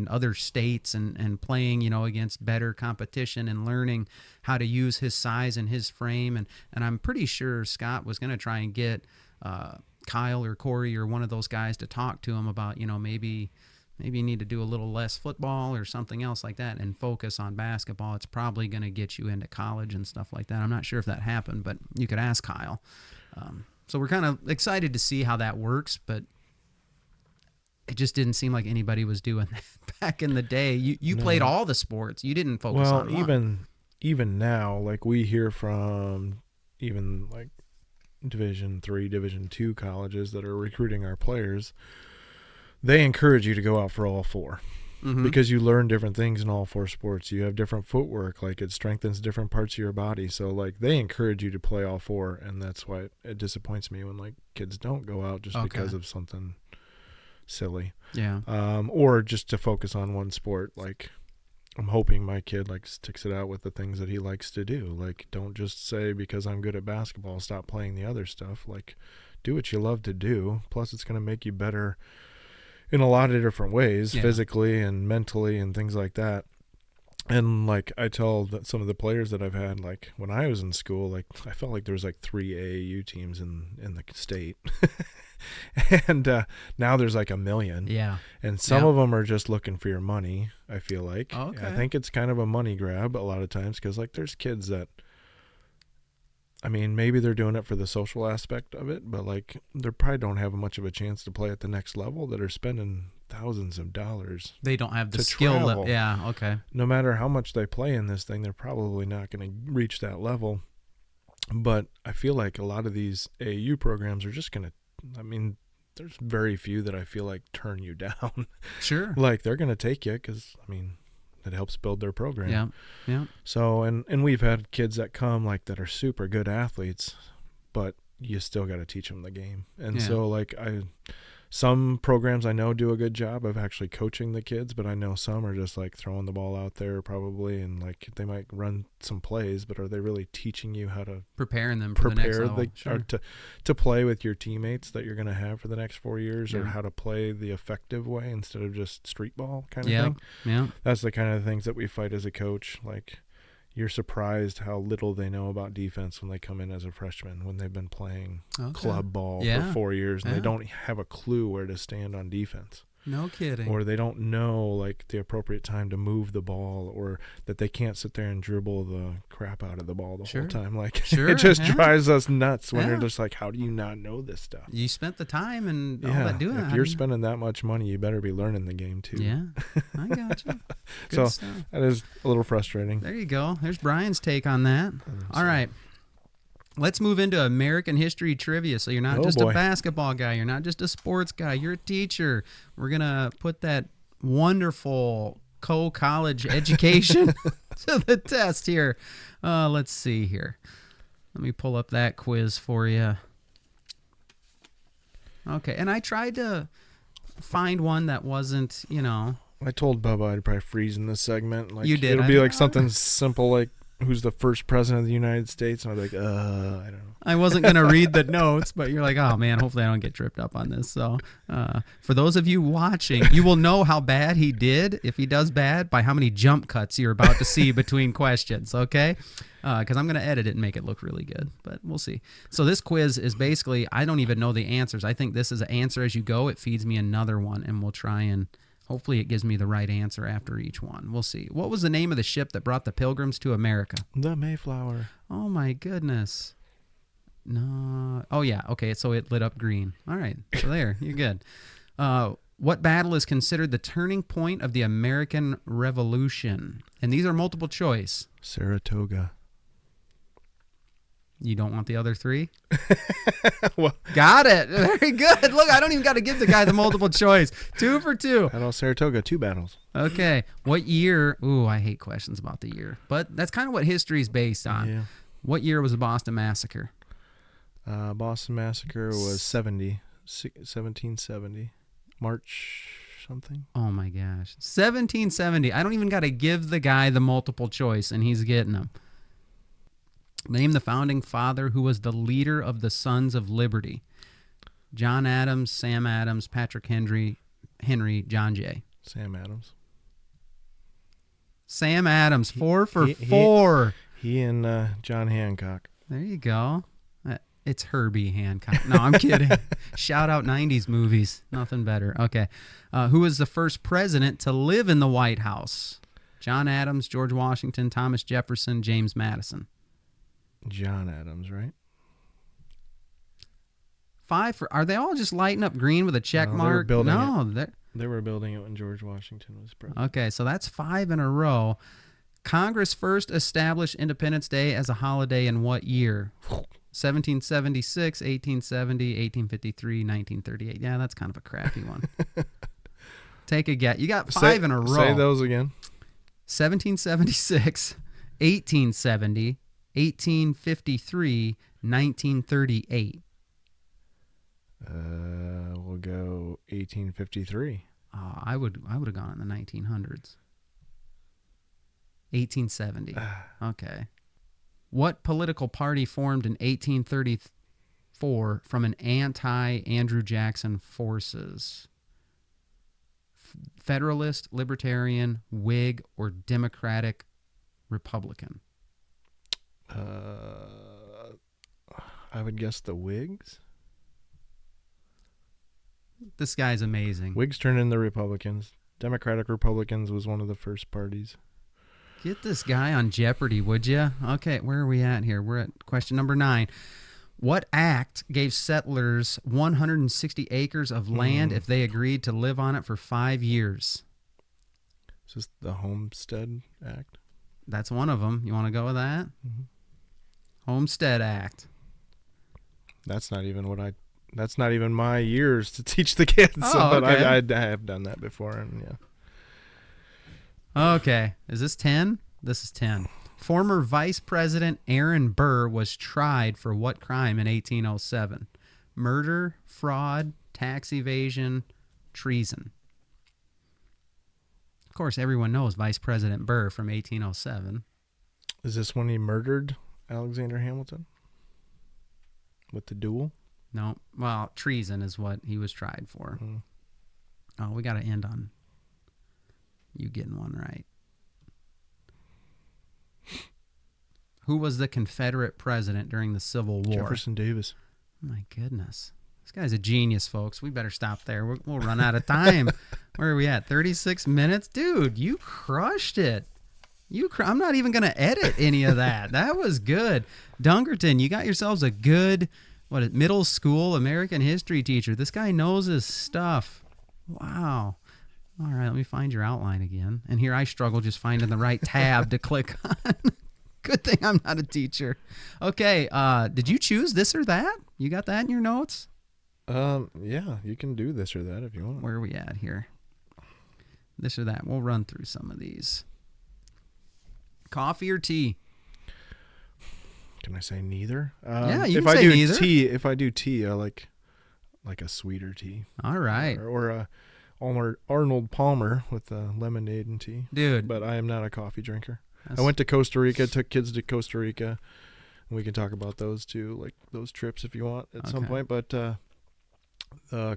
other states and playing against better competition and learning how to use his size and his frame, and I'm pretty sure Scott was going to try and get Kyle or Corey or one of those guys to talk to him about maybe you need to do a little less football or something else like that and focus on basketball. It's probably going to get you into college and stuff like that. I'm not sure if that happened, but you could ask Kyle. So we're kind of excited to see how that works, but it just didn't seem like anybody was doing that back in the day. You played all the sports. You didn't focus on one. Even now, like we hear from even like Division III, Division II colleges that are recruiting our players, they encourage you to go out for all four. Mm-hmm. Because you learn different things in all four sports. You have different footwork, like it strengthens different parts of your body. So like they encourage you to play all four, and that's why it disappoints me when like kids don't go out just because of something silly. Yeah. Or just to focus on one sport. Like I'm hoping my kid like sticks it out with the things that he likes to do. Like don't just say because I'm good at basketball, stop playing the other stuff. Like do what you love to do. Plus it's going to make you better in a lot of different ways, physically and mentally and things like that. And like I tell some of the players that I've had, like when I was in school, like I felt like there was like 3 AAU teams in the state. And now there's like 1 million. Yeah. And some of them are just looking for your money, I feel like. Okay. I think it's kind of a money grab a lot of times because like there's kids that, I mean, maybe they're doing it for the social aspect of it, but like they probably don't have much of a chance to play at the next level that are spending thousands of dollars. They don't have the skill. Yeah, okay. No matter how much they play in this thing, they're probably not going to reach that level. But I feel like a lot of these AAU programs are just going to, I mean, there's very few that I feel like turn you down. Sure. Like they're going to take you because, I mean, it helps build their program. Yeah, yeah. So, and we've had kids that come like that are super good athletes, but you still got to teach them the game. And so like some programs I know do a good job of actually coaching the kids, but I know some are just like throwing the ball out there probably, and like they might run some plays, but are they really teaching you how to preparing them for the next level? Or to play with your teammates that you're going to have for the next 4 years, or how to play the effective way instead of just street ball kind of thing. Yeah. That's the kind of things that we fight as a coach. Like you're surprised how little they know about defense when they come in as a freshman, when they've been playing club ball for 4 years and they don't have a clue where to stand on defense. No kidding. Or they don't know like the appropriate time to move the ball, or that they can't sit there and dribble the crap out of the ball the whole time. Like it just drives us nuts when they're just like, how do you not know this stuff? You spent the time and all that doing it. If you're spending that much money, you better be learning the game too. Yeah, I got you. So that is a little frustrating. There you go. There's Brian's take on that. All right. Let's move into American history trivia. So you're not just a basketball guy. You're not just a sports guy. You're a teacher. We're going to put that wonderful college education to the test here. Let's see here. Let me pull up that quiz for you. Okay. And I tried to find one that wasn't, I told Bubba I'd probably freeze in this segment. Like, you did. It'll be like something simple like, who's the first president of the United States? And I'd be like, I don't know. I wasn't going to read the notes, but you're like, oh, man, hopefully I don't get tripped up on this. So for those of you watching, you will know how bad he did, if he does bad, by how many jump cuts you're about to see between questions, okay? Because I'm going to edit it and make it look really good, but we'll see. So this quiz is basically, I don't even know the answers. I think this is an answer as you go. It feeds me another one, and we'll try and hopefully it gives me the right answer after each one. We'll see. What was the name of the ship that brought the Pilgrims to America? The Mayflower. Oh, my goodness. No. Oh, yeah. Okay, so it lit up green. All right. So there. You're good. What battle is considered the turning point of the American Revolution? And these are multiple choice. Saratoga. You don't want the other three? Well, got it. Very good. Look, I don't even got to give the guy the multiple choice. 2 for 2. I know Saratoga, 2 battles. Okay. What year? Ooh, I hate questions about the year. But that's kind of what history is based on. Yeah. What year was the Boston Massacre? Boston Massacre was 1770. March something. Oh, my gosh. 1770. I don't even got to give the guy the multiple choice, and he's getting them. Name the founding father who was the leader of the Sons of Liberty. John Adams, Sam Adams, Patrick Henry, John Jay. Sam Adams. Sam Adams, 4 for 4. He and John Hancock. There you go. It's Herbie Hancock. No, I'm kidding. Shout out 90s movies. Nothing better. Okay. Who was the first president to live in the White House? John Adams, George Washington, Thomas Jefferson, James Madison. John Adams, right? Are they all just lighting up green with a check mark? They were building it when George Washington was president. Okay, so that's 5 in a row. Congress first established Independence Day as a holiday in what year? 1776, 1870, 1853, 1938. Yeah, that's kind of a crappy one. Take a guess. You got 5 in a row. Say those again. 1776, 1870, 1853, 1938. We'll go 1853. I would have gone in the 1900s. 1870. Okay. What political party formed in 1834 from an anti-Andrew Jackson forces? Federalist, Libertarian, Whig, or Democratic Republican? I would guess the Whigs. This guy's amazing. Whigs turned into Republicans. Democratic Republicans was one of the first parties. Get this guy on Jeopardy, would you? Okay, where are we at here? We're at question number 9. What act gave settlers 160 acres of land if they agreed to live on it for 5 years? Is this the Homestead Act? That's one of them. You want to go with that? Mm-hmm. Homestead Act. That's not even my years to teach the kids. But okay. I have done that before, and yeah. Okay. Is this 10? This is 10. Former Vice President Aaron Burr was tried for what crime in 1807? Murder, fraud, tax evasion, treason. Of course, everyone knows Vice President Burr from 1807. Is this when he murdered Alexander Hamilton? With the duel? No. Well, treason is what he was tried for. Oh, we got to end on you getting one right. Who was the Confederate president during the Civil War? Jefferson Davis. My goodness. This guy's a genius, folks. We better stop there. We'll run out of time. Where are we at? 36 minutes? Dude, you crushed it. I'm not even going to edit any of that. That was good. Dunkerton, you got yourselves a good middle school American history teacher. This guy knows his stuff. Wow. All right, let me find your outline again. And here I struggle just finding the right tab to click on. Good thing I'm not a teacher. Okay, did you choose this or that? You got that in your notes? Yeah, you can do this or that if you want. Where are we at here? This or that. We'll run through some of these. Coffee or tea? Can I say neither? Yeah, you can say neither. If I do tea, I like a sweeter tea. All right. Or a Arnold Palmer with lemonade and tea. Dude. But I am not a coffee drinker. I went to Costa Rica, took kids to Costa Rica. And we can talk about those too, like those trips if you want at some point. But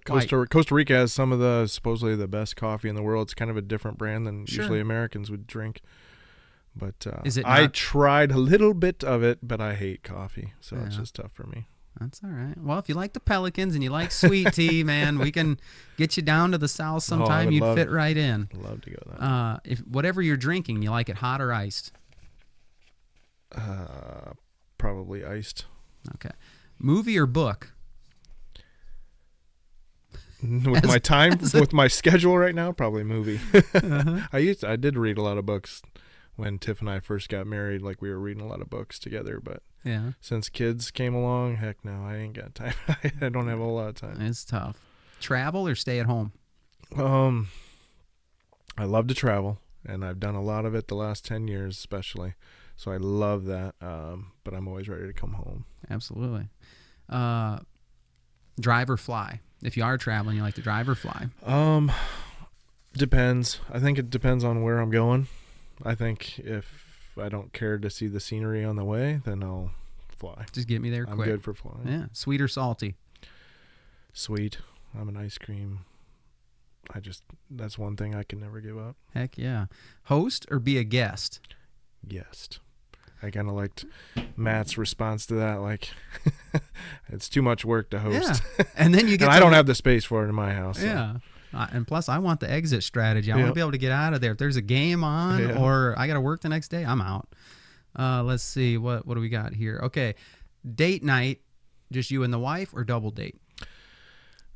Costa Rica has some of supposedly the best coffee in the world. It's kind of a different brand than usually Americans would drink. But I tried a little bit of it, but I hate coffee, so it's just tough for me. That's all right. Well, if you like the Pelicans and you like sweet tea, man, we can get you down to the South sometime. You'd fit right in. I'd love to go there. If whatever you're drinking, you like it hot or iced? Probably iced. Okay. Movie or book? With my schedule right now, probably movie. I did read a lot of books when Tiff and I first got married. Like we were reading a lot of books together, but since kids came along, heck no, I ain't got time. I don't have a whole lot of time. It's tough. Travel or stay at home? I love to travel, and I've done a lot of it the last 10 years especially, so I love that, but I'm always ready to come home. Absolutely. Drive or fly? If you are traveling, you like to drive or fly? Depends. I think it depends on where I'm going. I think if I don't care to see the scenery on the way, then I'll fly. Just get me there quick. I'm good for flying. Yeah. Sweet or salty? Sweet. I'm an ice cream. That's one thing I can never give up. Heck yeah. Host or be a guest? Guest. I kind of liked Matt's response to that. Like, it's too much work to host. Yeah. And then you get. And I don't have the space for it in my house. Yeah. So. And plus, I want the exit strategy. I want to be able to get out of there. If there's a game on or I got to work the next day, I'm out. Let's see. What do we got here? Okay. Date night, just you and the wife, or double date?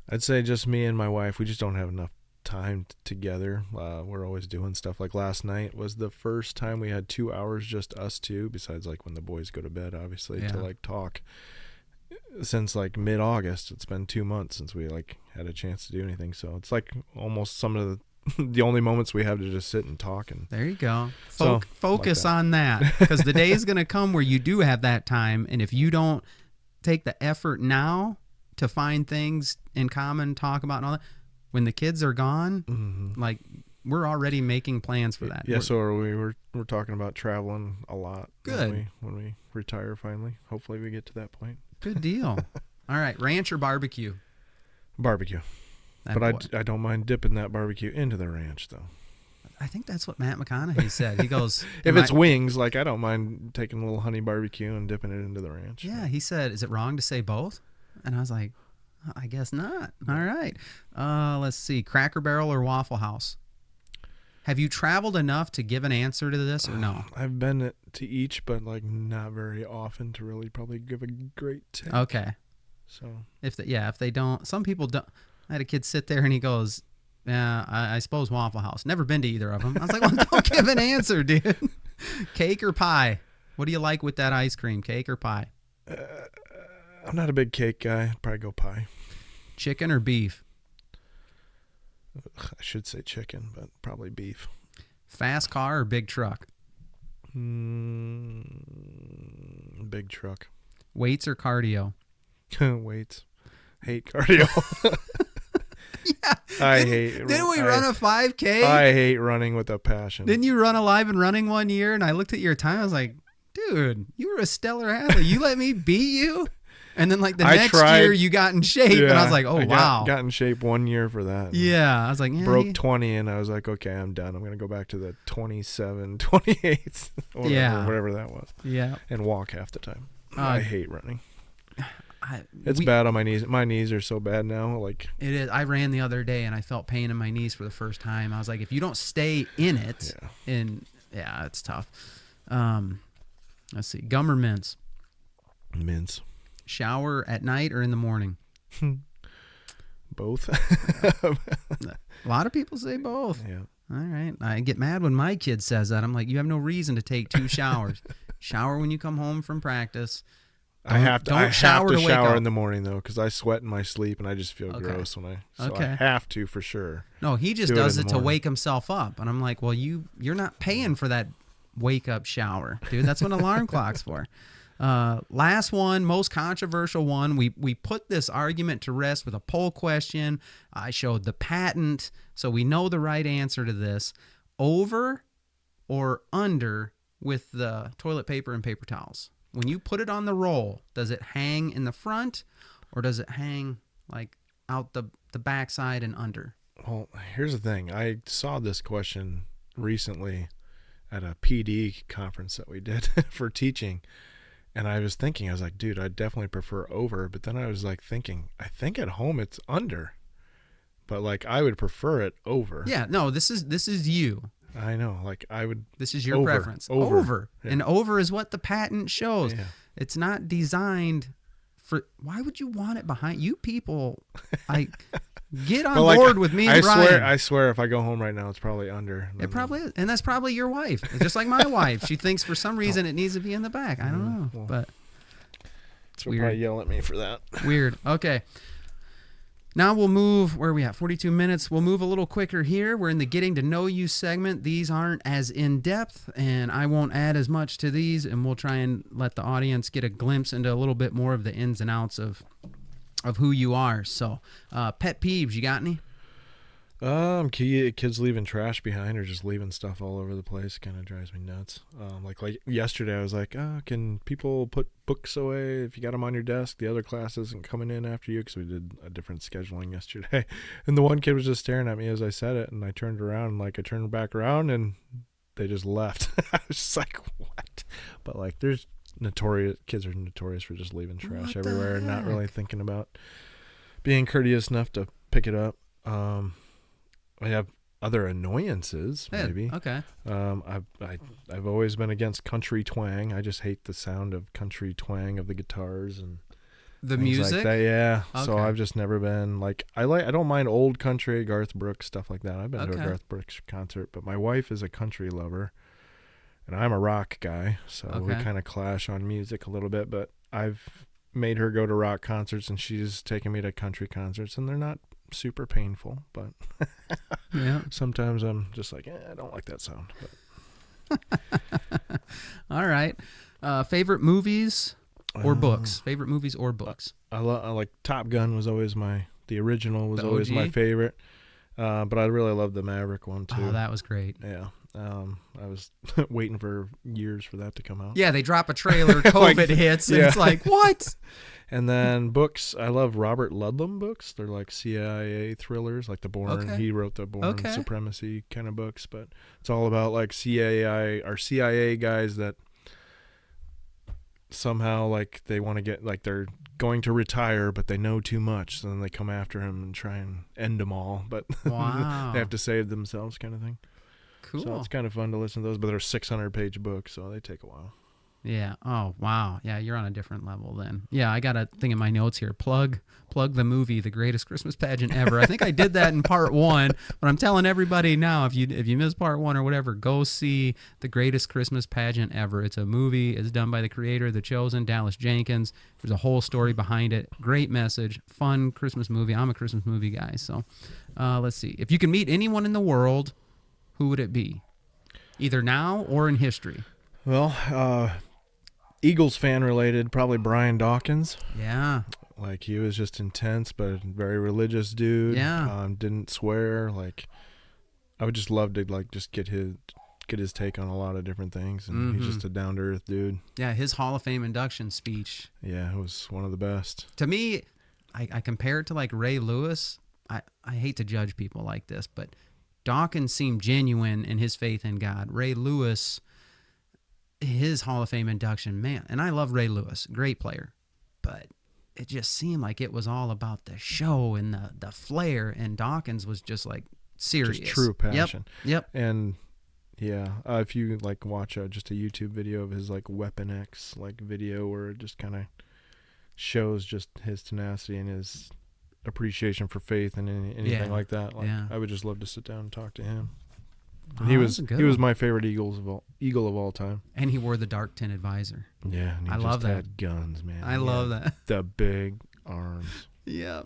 I'd say just me and my wife. We just don't have enough time together. We're always doing stuff. Like last night was the first time we had 2 hours just us two, besides like when the boys go to bed, obviously, to like talk. Since like mid-August, it's been 2 months since we like had a chance to do anything. So it's like almost some of the only moments we have to just sit and talk. And there you go. like Focus that. on that, because the day is going to come where you do have that time, and if you don't take the effort now to find things in common, talk about, and all that, when the kids are gone, like we're already making plans for that. Yeah, so we're talking about traveling a lot. Good. When we retire finally. Hopefully we get to that point. Good deal. All right, ranch or barbecue? Barbecue. That But boy. I don't mind dipping that barbecue into the ranch, though. I think that's what Matt McConaughey said. He goes, If it's wings, like I don't mind taking a little honey barbecue and dipping it into the ranch. yeah, he said, is it wrong to say both? And I was like, I guess not. All right. Let's see, Cracker Barrel or Waffle House? Have you traveled enough to give an answer to this or no? I've been to each, but like not very often to really probably give a great take. Okay. So If they don't, some people don't. I had a kid sit there and he goes, yeah, I suppose Waffle House. Never been to either of them. I was like, well, don't give an answer, dude. Cake or pie? What do you like with that ice cream, cake or pie? I'm not a big cake guy. I'd probably go pie. Chicken or beef? I should say chicken, but probably beef. Fast car or big truck? Big truck. Weights or cardio? Weights. Hate cardio. Yeah. Didn't we run a 5K? I hate running with a passion. Didn't you run Alive and Running one year? And I looked at your time. I was like, dude, you were a stellar athlete. You let me beat you? And then like the next year you got in shape. Yeah, and I was like, oh, wow. Got in shape 1 year for that. Yeah. I was like, yeah. Broke 20 and I was like, okay, I'm done. I'm going to go back to the 27, 28, whatever that was. Yeah. And walk half the time. I hate running. It's We, bad on my knees. My knees are so bad now. Like it is. I ran the other day and I felt pain in my knees for the first time. I was like, if you don't stay in it, it's tough. Let's see, gum or mints? Mints. Shower at night or in the morning? Both. A lot of people say both. Yeah. All right. I get mad when my kid says that. I'm like, you have no reason to take 2 showers. Shower when you come home from practice. I have to shower up in the morning though, because I sweat in my sleep and I just feel gross when I have to for sure. No, he just does it to wake himself up, and I'm like, well, you're not paying for that wake up shower, dude. That's what an alarm clock's for. Last one, most controversial one. We put this argument to rest with a poll question. I showed the patent, so we know the right answer to this. Over or under with the toilet paper and paper towels? When you put it on the roll, does it hang in the front or does it hang like out the backside and under? Well, here's the thing. I saw this question recently at a PD conference that we did for teaching. And I was thinking, I was like, dude, I definitely prefer over. But then I was like thinking, I think at home it's under. But like I would prefer it over. Yeah, no, this is you. I know, like I would. This is your preference. Over. Yeah. And over is what the patent shows. Yeah. It's not designed for. Why would you want it behind you? People, get on board with me and Brian. I swear, if I go home right now, it's probably under. It probably is, and that's probably your wife. It's just like my wife. She thinks for some reason it needs to be in the back. I don't know, but it's weird. Probably yell at me for that. Weird. Okay. Now we'll move, where are we at? 42 minutes. We'll move a little quicker here. We're in the getting to know you segment. These aren't as in-depth, and I won't add as much to these, and we'll try and let the audience get a glimpse into a little bit more of the ins and outs of who you are. So, pet peeves, you got any? Kids leaving trash behind or just leaving stuff all over the place kind of drives me nuts. Like yesterday, I was like, can people put books away if you got them on your desk? The other class isn't coming in after you, because we did a different scheduling yesterday. And the one kid was just staring at me as I said it, and I turned around, and I turned back around, and they just left. I was just like, what? But there's kids are notorious for just leaving trash everywhere and not really thinking about being courteous enough to pick it up. I have other annoyances, maybe. Okay. I've always been against country twang. I just hate the sound of country twang of the guitars, and The things music? like that. Yeah. Okay. So I've just never been like I don't mind old country, Garth Brooks, stuff like that. I've been to a Garth Brooks concert, but my wife is a country lover and I'm a rock guy, so we kind of clash on music a little bit, but I've made her go to rock concerts and she's taken me to country concerts and they're not super painful, but yeah. Sometimes I'm just like, I don't like that sound. But. All right. Favorite movies or books? Favorite movies or books? I like Top Gun was always the original was always my favorite. But I really love the Maverick one too. Oh, that was great. Yeah. I was waiting for years for that to come out. Yeah, they drop a trailer, COVID hits, and it's like, what? And then books, I love Robert Ludlum books. They're like CIA thrillers, like the Bourne. Okay. He wrote the Bourne Supremacy kind of books, but it's all about like CIA guys that somehow like they want to get like they're going to retire, but they know too much, so then they come after him and try and end them all. But wow. they have to save themselves, kind of thing. Cool. So it's kind of fun to listen to those, but they're 600-page books, so they take a while. Yeah. Oh, wow. Yeah, you're on a different level then. Yeah, I got a thing in my notes here. Plug the movie, The Greatest Christmas Pageant Ever. I think I did that in part 1, but I'm telling everybody now, if you missed part 1 or whatever, go see The Greatest Christmas Pageant Ever. It's a movie. It's done by the creator of The Chosen, Dallas Jenkins. There's a whole story behind it. Great message. Fun Christmas movie. I'm a Christmas movie guy. So let's see. If you can meet anyone in the world, who would it be? Either now or in history. Well, Eagles fan related, probably Brian Dawkins. Yeah. Like he was just intense, but very religious dude. Yeah. Didn't swear. Like I would just love to like just get his take on a lot of different things, and he's just a down to earth dude. Yeah, his Hall of Fame induction speech. Yeah, it was one of the best. To me, I compare it to like Ray Lewis. I hate to judge people like this, but Dawkins seemed genuine in his faith in God. Ray Lewis, his Hall of Fame induction, man, and I love Ray Lewis, great player, but it just seemed like it was all about the show and the flair, and Dawkins was just like serious. Just true passion. Yep. And yeah, if you like watch just a YouTube video of his like Weapon X like video where it just kind of shows just his tenacity and his appreciation for faith and anything like that. Like I would just love to sit down and talk to him. And he was my favorite eagle of all time. And he wore the dark tinted visor. Yeah, and he love that. Had guns, man. I love that. The big arms. Yeah.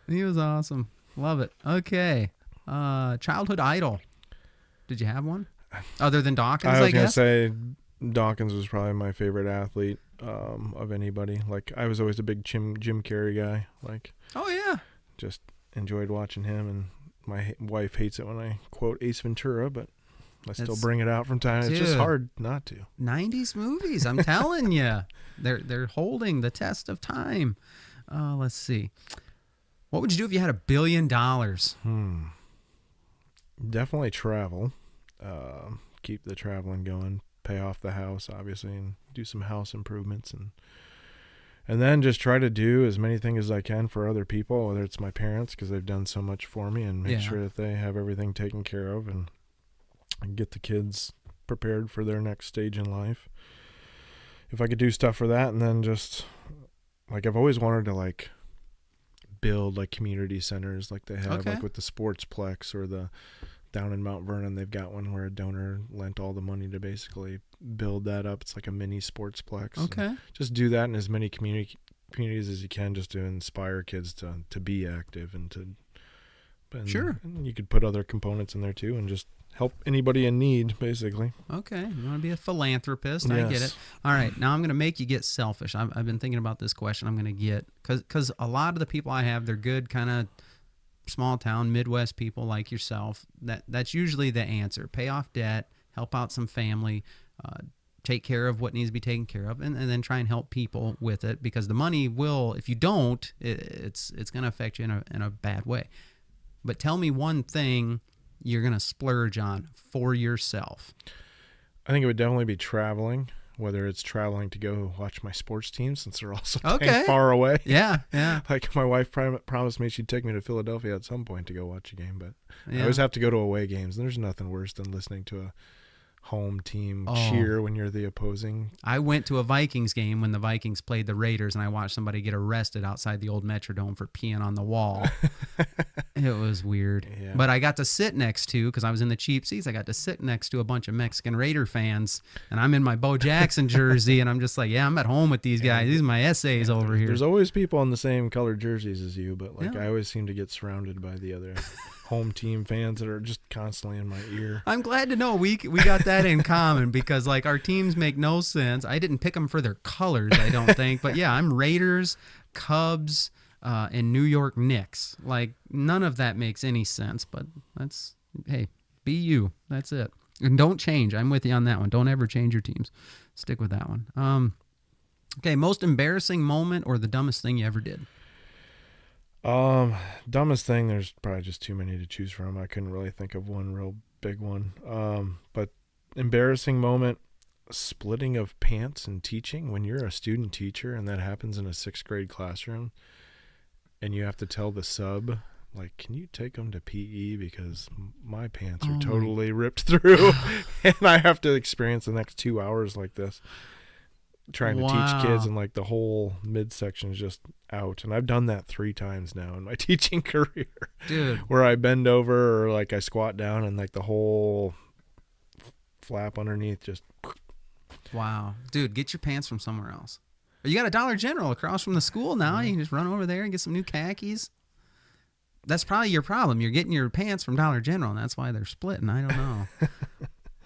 He was awesome. Love it. Okay. Childhood idol. Did you have one? Other than Dawkins, I was guess? Gonna say Dawkins was probably my favorite athlete of anybody. Like I was always a big Jim Carrey guy. Like oh yeah, just enjoyed watching him. And my wife hates it when I quote Ace Ventura, but I still bring it out from time. It's just hard not to. 90s movies, I'm telling you, they're holding the test of time. Let's see. What would you do if you had $1 billion? Definitely travel. Keep the traveling going. Pay off the house, obviously, and do some house improvements, and then just try to do as many things as I can for other people, whether it's my parents because they've done so much for me, and make sure that they have everything taken care of, and get the kids prepared for their next stage in life. If I could do stuff for that, and then just like I've always wanted to like build like community centers like they have like with the Sportsplex or the down in Mount Vernon, they've got one where a donor lent all the money to basically build that up. It's like a mini Sportsplex. Okay. Just do that in as many communities as you can, just to inspire kids to be active and sure. And you could put other components in there too, and just help anybody in need, basically. Okay. You want to be a philanthropist. Yes. I get it. All right. Now I'm going to make you get selfish. I've been thinking about this question. I'm going to get, because a lot of the people I have, they're good kind of small town Midwest people like yourself. That's usually the answer. Pay off debt, help out some family, take care of what needs to be taken care of, and then try and help people with it, because the money will, if you don't, it's going to affect you in a bad way. But tell me one thing you're going to splurge on for yourself. I think it would definitely be traveling, whether it's traveling to go watch my sports team since they're also far away. Yeah. Like my wife promised me she'd take me to Philadelphia at some point to go watch a game, but I always have to go to away games. And there's nothing worse than listening to home team cheer when you're the opposing. I went to a Vikings game when the Vikings played the Raiders, and I watched somebody get arrested outside the old Metrodome for peeing on the wall. It was weird. Yeah. But I got to sit next to, because I was in the cheap seats, I got to sit next to a bunch of Mexican Raider fans, and I'm in my Bo Jackson jersey, and I'm just like, yeah, I'm at home with these guys. These are my essays over here. There's always people in the same colored jerseys as you, but like I always seem to get surrounded by the other home team fans that are just constantly in my ear. I'm glad to know we got that in common, because like our teams make no sense. I didn't pick them for their colors, I don't think, but yeah, I'm Raiders, Cubs, and New York Knicks. Like none of that makes any sense, but hey, be you. That's it. And don't change. I'm with you on that one. Don't ever change your teams. Stick with that one. Okay, most embarrassing moment or the dumbest thing you ever did? Dumbest thing, there's probably just too many to choose from. I couldn't really think of one real big one. But embarrassing moment, splitting of pants and teaching. When you're a student teacher and that happens in a 6th grade classroom and you have to tell the sub, like, can you take them to PE because my pants are totally ripped through and I have to experience the next 2 hours like this. Trying to teach kids and like the whole midsection is just out. And I've done that 3 times now in my teaching career. Dude. Where I bend over or like I squat down and like the whole flap underneath just. Wow. Dude, get your pants from somewhere else. You got a Dollar General across from the school now. You can just run over there and get some new khakis. That's probably your problem. You're getting your pants from Dollar General, and that's why they're splitting. I don't know.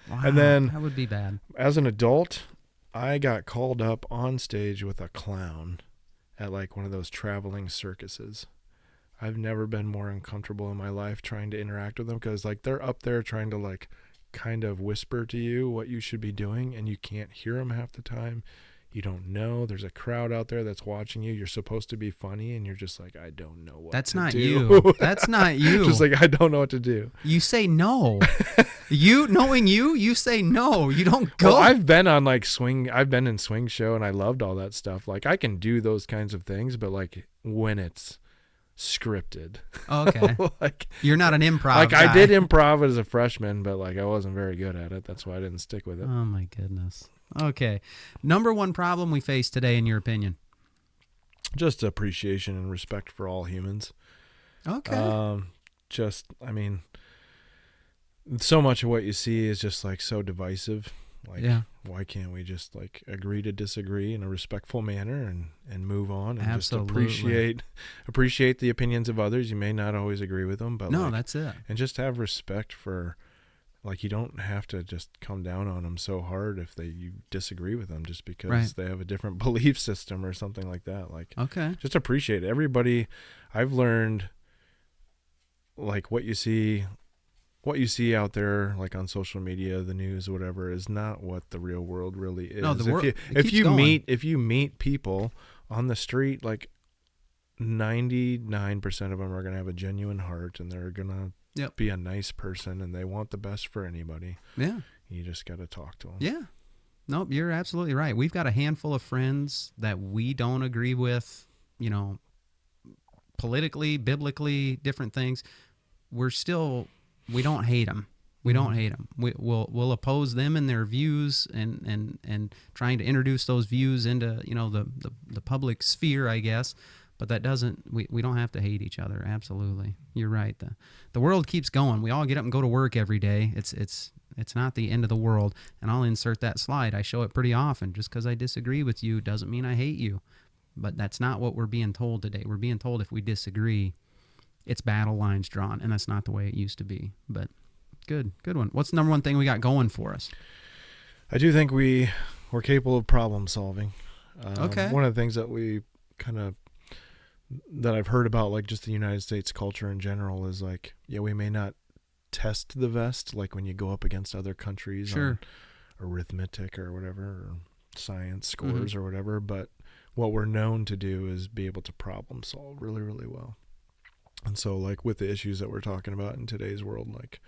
Wow, and then that would be bad. As an adult, I got called up on stage with a clown at like one of those traveling circuses. I've never been more uncomfortable in my life trying to interact with them because like they're up there trying to like kind of whisper to you what you should be doing and you can't hear them half the time. You don't know. There's a crowd out there that's watching you. You're supposed to be funny and you're just like, I don't know what that's to not do. You. That's not you. Just like, I don't know what to do. You say no. Knowing you say no. You don't go. Well, I've been on like I've been in swing show and I loved all that stuff. Like I can do those kinds of things, but like when it's scripted. Okay. Like you're not an improv like guy. I did improv as a freshman, but like I wasn't very good at it. That's why I didn't stick with it. Oh my goodness. Okay. Number one problem we face today, in your opinion? Just appreciation and respect for all humans. Okay. I mean, so much of what you see is just like so divisive. Like, why can't we just like agree to disagree in a respectful manner and move on and Absolutely. just appreciate the opinions of others? You may not always agree with them, but no, that's it. And just have respect for. Like, you don't have to just come down on them so hard if you disagree with them just because they have a different belief system or something like that. Like, just appreciate it. Everybody, I've learned, like, what you see out there, like on social media, the news, whatever, is not what the real world really is. No, the world. If you meet people on the street, like 99% of them are gonna have a genuine heart and they're gonna be a nice person and they want the best for anybody. Yeah. You just got to talk to them. Yeah. Nope, you're absolutely right. We've got a handful of friends that we don't agree with, politically, biblically, different things. We don't hate them. We don't hate them. We'll oppose them and their views and trying to introduce those views into, the public sphere, I guess. But that doesn't, we don't have to hate each other. Absolutely. You're right. The world keeps going. We all get up and go to work every day. It's not the end of the world. And I'll insert that slide. I show it pretty often. Just because I disagree with you doesn't mean I hate you. But that's not what we're being told today. We're being told if we disagree, it's battle lines drawn. And that's not the way it used to be. But good one. What's the number one thing we got going for us? I do think we're capable of problem solving. Okay. One of the things that we that I've heard about, like just the United States culture in general, is like, we may not test the vest like when you go up against other countries on arithmetic or whatever, or science scores or whatever, but what we're known to do is be able to problem solve really, really well. And so like with the issues that we're talking about in today's world, like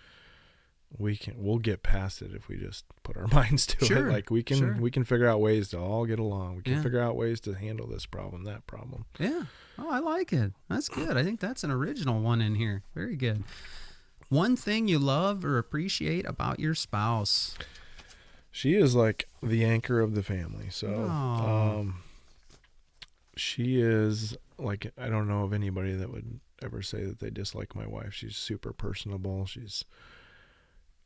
we'll get past it if we just put our minds to it. Like we can figure out ways to all get along. We can figure out ways to handle this problem, that problem. Yeah. Oh, I like it. That's good. I think that's an original one in here. Very good. One thing you love or appreciate about your spouse. She is like the anchor of the family. So she is like, I don't know of anybody that would ever say that they dislike my wife. She's super personable. She's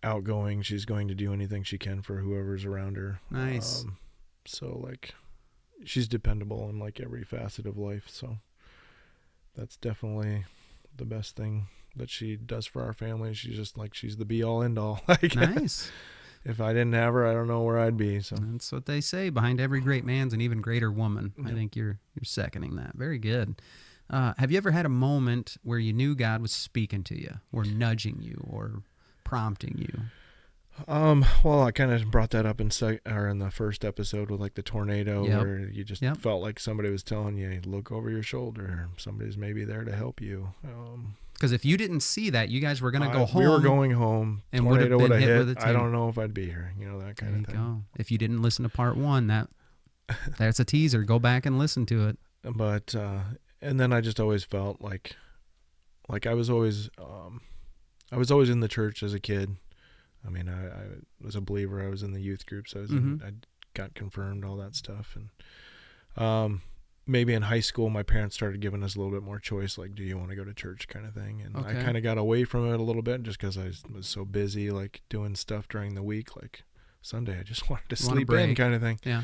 outgoing. She's going to do anything she can for whoever's around her. Nice. So like, she's dependable in like every facet of life. So that's definitely the best thing that she does for our family. She's just like, she's the be all end all. Like, nice. If I didn't have her, I don't know where I'd be. So that's what they say. Behind every great man's an even greater woman. Yep. I think you're seconding that. Very good. Have you ever had a moment where you knew God was speaking to you, or nudging you, or prompting you? Well, I kind of brought that up in the first episode with like the tornado, where you just felt like somebody was telling you, look over your shoulder. Somebody's maybe there to help you. Because if you didn't see that, you guys were going to go home. We were going home. And tornado would have hit. With I don't know if I'd be here. That kind of thing. Go. If you didn't listen to part 1, that's a teaser. Go back and listen to it. But and then I just always felt like I was always in the church as a kid. I mean, I was a believer. I was in the youth groups. I got confirmed, all that stuff. And maybe in high school, my parents started giving us a little bit more choice, like, do you want to go to church kind of thing? And I kind of got away from it a little bit just because I was so busy, like, doing stuff during the week. Like, Sunday, I just wanted to sleep in kind of thing. Yeah.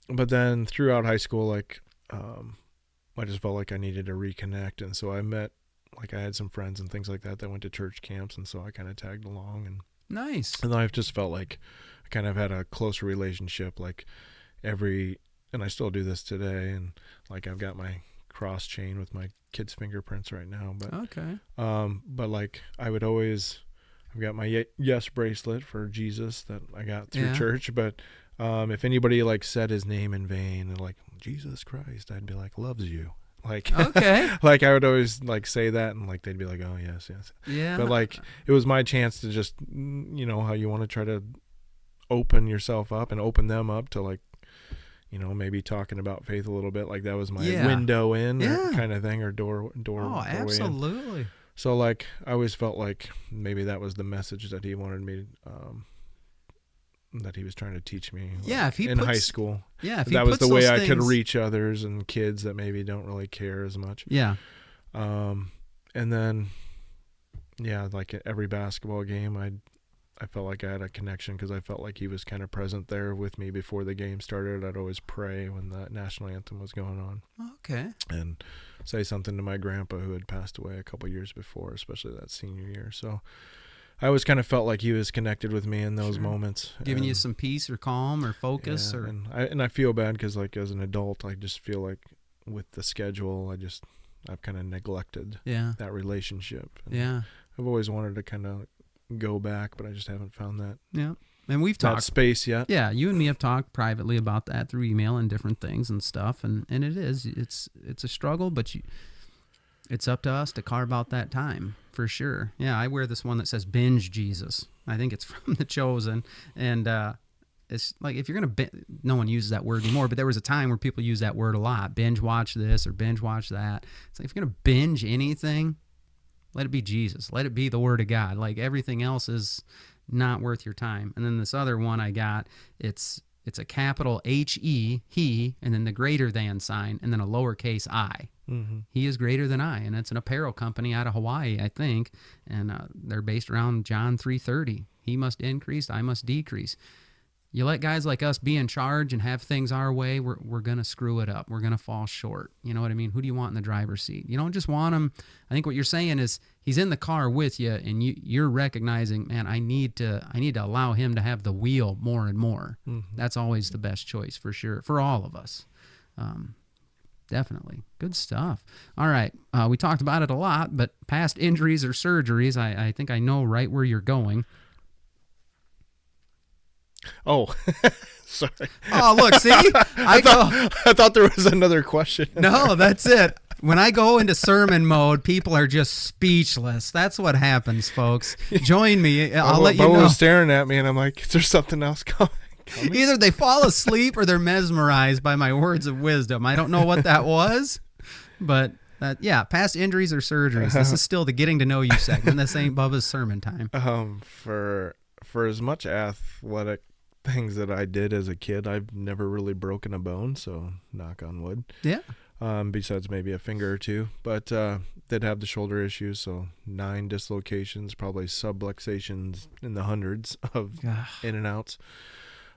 But then throughout high school, like, I just felt like I needed to reconnect. And so I had some friends and things like that went to church camps, and so I kind of tagged along. And nice. And then I've just felt like I kind of had a closer relationship, like and I still do this today, and like I've got my cross chain with my kid's fingerprints right now. But but like I've got my yes bracelet for Jesus that I got through church. But if anybody like said his name in vain and like Jesus Christ, I'd be like, loves you. Like, like I would always like say that, and like they'd be like, oh yes. Yeah. But like it was my chance to just, how you want to try to open yourself up and open them up to like, maybe talking about faith a little bit. Like that was my window in kind of thing, or door. Oh, absolutely. In. So like I always felt like maybe that was the message that he wanted me that he was trying to teach me in high school. Yeah, if that was the way I could reach others and kids that maybe don't really care as much. Yeah. And then, like at every basketball game, I felt like I had a connection because I felt like he was kind of present there with me before the game started. I'd always pray when the national anthem was going on. Okay. And say something to my grandpa who had passed away a couple years before, especially that senior year. So I always kind of felt like he was connected with me in those moments, giving you some peace or calm or focus. And I feel bad because like as an adult, I just feel like with the schedule, I've kind of neglected that relationship. And I've always wanted to kind of go back, but I just haven't found that. Yeah. And we've talked space yet. Yeah, you and me have talked privately about that through email and different things and stuff. And it's a struggle, but it's up to us to carve out that time for sure. Yeah, I wear this one that says binge Jesus. I think it's from The Chosen. And it's like, if you're going to, no one uses that word anymore, but there was a time where people use that word a lot. Binge watch this or binge watch that. It's like, if you're going to binge anything, let it be Jesus. Let it be the Word of God. Like everything else is not worth your time. And then this other one I got, it's a capital H-E, he, and then the greater than sign, and then a lowercase I. Mm-hmm. He is greater than I, and it's an apparel company out of Hawaii, I think, and they're based around John 3:30. He must increase, I must decrease. You let guys like us be in charge and have things our way, we're going to screw it up. We're going to fall short. You know what I mean? Who do you want in the driver's seat? You don't just want him. I think what you're saying is he's in the car with you, and you're recognizing, man, I need to allow him to have the wheel more and more. Mm-hmm. That's always the best choice for sure, for all of us. Definitely. Good stuff. All right. We talked about it a lot, but past injuries or surgeries, I think I know right where you're going. Oh, sorry. Oh, look, see? I thought there was another question. No, that's it. When I go into sermon mode, people are just speechless. That's what happens, folks. Join me. I'll let you know. Bubba was staring at me, and I'm like, is there something else coming? Either they fall asleep or they're mesmerized by my words of wisdom. I don't know what that was, but past injuries or surgeries. This is still the getting to know you segment. This ain't Bubba's sermon time. for as much athletic things that I did as a kid, I've never really broken a bone, so knock on wood. Yeah. Besides maybe a finger or two, but did have the shoulder issues, so 9 dislocations, probably subluxations in the hundreds of in and outs,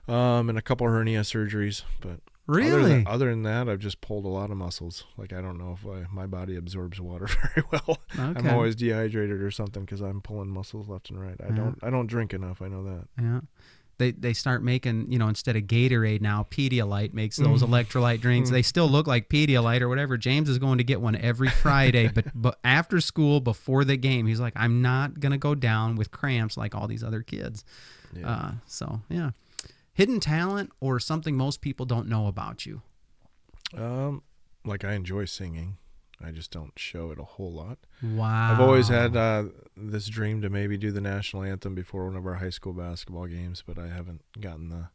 and a couple hernia surgeries. But really, other than that, I've just pulled a lot of muscles. Like I don't know if my body absorbs water very well. Okay. I'm always dehydrated or something because I'm pulling muscles left and right. I don't drink enough. I know that. Yeah. They start making, instead of Gatorade now, Pedialyte makes those electrolyte drinks. They still look like Pedialyte or whatever. James is going to get one every Friday, but after school, before the game, he's like, I'm not going to go down with cramps like all these other kids. Yeah. Yeah. Hidden talent or something most people don't know about you? Like I enjoy singing. I just don't show it a whole lot. Wow. I've always had this dream to maybe do the national anthem before one of our high school basketball games, but I haven't gotten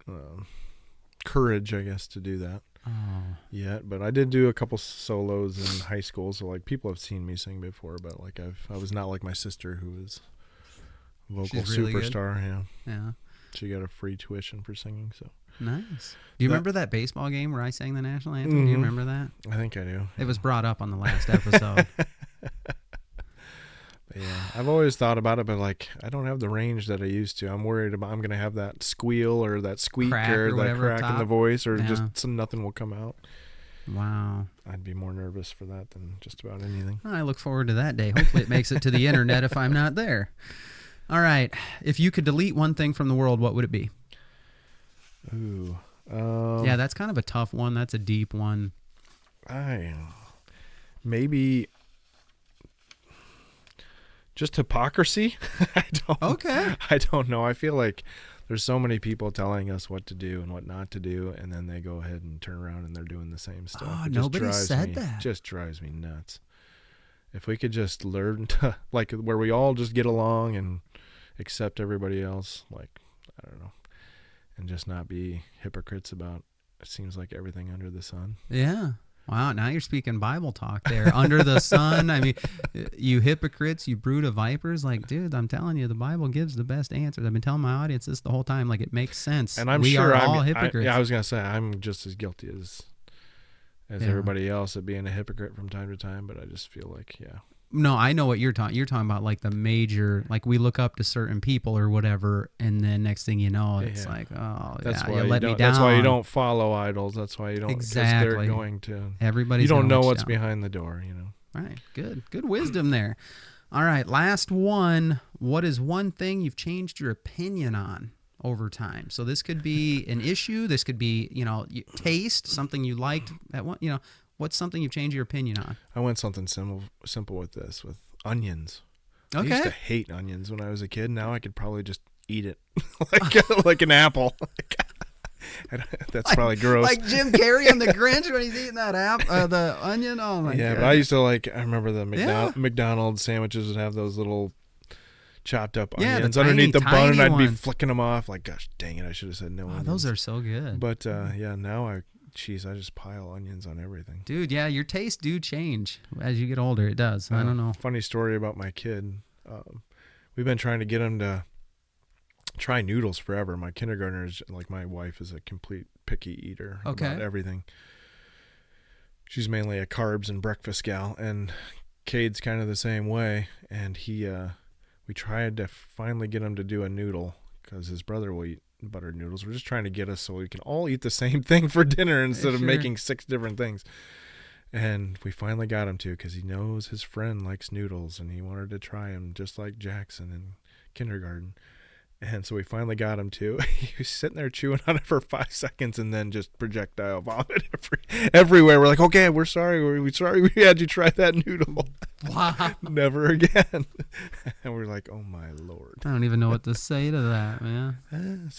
the courage, I guess, to do that yet. But I did do a couple solos in high school, so like people have seen me sing before, but like I was not like my sister who was a vocal really superstar. Good. Yeah. She got a free tuition for singing, so. Nice. Do you remember that baseball game where I sang the national anthem? Do you remember that? I think I do. It was brought up on the last episode. Yeah, I've always thought about it, but like I don't have the range that I used to. I'm worried about I'm going to have that squeal or that squeak or that crack in the voice or just nothing will come out. Wow. I'd be more nervous for that than just about anything. I look forward to that day. Hopefully it makes it to the internet if I'm not there. All right. If you could delete one thing from the world, what would it be? Ooh. Yeah, that's kind of a tough one. That's a deep one. Maybe just hypocrisy. I don't know. I feel like there's so many people telling us what to do and what not to do, and then they go ahead and turn around and they're doing the same stuff. Oh, nobody said that. It just drives me nuts. If we could just learn to, like, where we all just get along and accept everybody else, like, I don't know, and just not be hypocrites about, it seems like everything under the sun. Yeah. Wow, now you're speaking Bible talk there. Under the sun, I mean, you hypocrites, you brood of vipers. Like, dude, I'm telling you, the Bible gives the best answers. I've been telling my audience this the whole time. Like, it makes sense. And we are all hypocrites. I was going to say, I'm just as guilty as everybody else at being a hypocrite from time to time, but I just feel like, No, I know what you're talking. You're talking about like the major, like we look up to certain people or whatever, and then next thing you know, it's like, that's why you let me down. That's why you don't follow idols. That's why you don't. Exactly. They're going to. Everybody's. You don't know what's behind the door. You know. Right. Good wisdom there. All right. Last one. What is one thing you've changed your opinion on over time? So this could be an issue. This could be, taste, something you liked at one, What's something you've changed your opinion on? I went something simple with this, with onions. Okay. I used to hate onions when I was a kid. Now I could probably just eat it like an apple. That's probably gross. Like Jim Carrey on The Grinch when he's eating that the onion. Oh my god. Yeah, but I used to I remember the McDonald's sandwiches would have those little chopped up onions underneath the bun, and I'd be flicking them off. Like, gosh, dang it, I should have said no onions. Those are so good. But now I just pile onions on everything. Dude, yeah, your tastes do change as you get older. It does. I don't know. Funny story about my kid. We've been trying to get him to try noodles forever. My kindergartner is like, my wife is a complete picky eater about everything. She's mainly a carbs and breakfast gal, and Cade's kind of the same way. And we tried to finally get him to do a noodle because his brother will eat buttered noodles. We're just trying to get us so we can all eat the same thing for dinner instead of making 6 different things. And we finally got him to, because he knows his friend likes noodles and he wanted to try them just like Jackson in kindergarten. And so we finally got him to. He was sitting there chewing on it for 5 seconds and then just projectile vomit everywhere. We're like, okay, we're sorry. We're sorry we had you try that noodle. Wow. Never again. And we're like, oh my Lord. I don't even know what to say to that, man.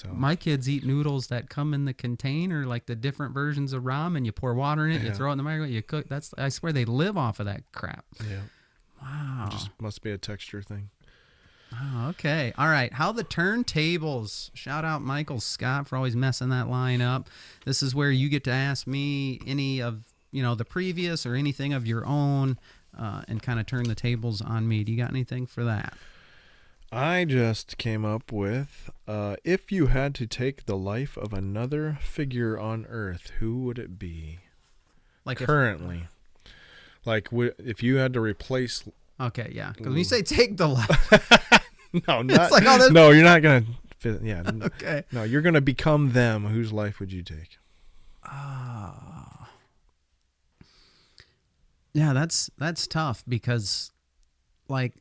My kids eat noodles that come in the container, like the different versions of ramen. You pour water in it, you throw it in the microwave, you cook. I swear they live off of that crap. Yeah. Wow. It just must be a texture thing. Oh, okay. All right. How the turntables. Shout out Michael Scott for always messing that line up. This is where you get to ask me any of, the previous or anything of your own and kind of turn the tables on me. Do you got anything for that? I just came up with, if you had to take the life of another figure on Earth, who would it be? Like currently. If you had to replace... Okay, yeah. Because when you say take the life... No, not... like, no, you're not going to... Yeah. Okay. No, you're going to become them. Whose life would you take? Yeah, that's tough because, like,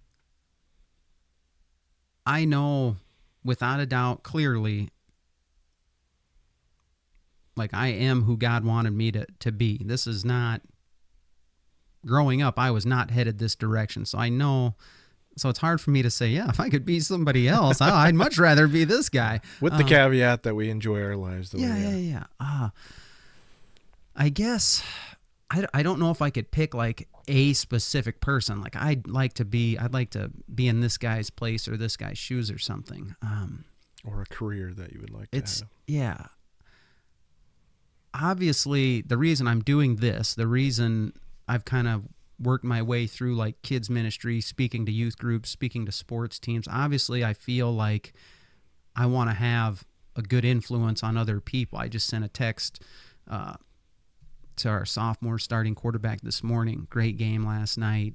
I know without a doubt clearly, like, I am who God wanted me to be. This is not, growing up, I was not headed this direction. So I know, so it's hard for me to say, yeah, if I could be somebody else, I'd much rather be this guy. With the caveat that we enjoy our lives the way we are. Yeah. I guess, I don't know if I could pick like a specific person. Like I'd like to be in this guy's place or this guy's shoes or something. Or a career that you would like to have. Yeah. Obviously, the reason I'm doing this, the reason I've kind of worked my way through like kids ministry, speaking to youth groups, speaking to sports teams. Obviously, I feel like I want to have a good influence on other people. I just sent a text to our sophomore starting quarterback this morning. Great game last night.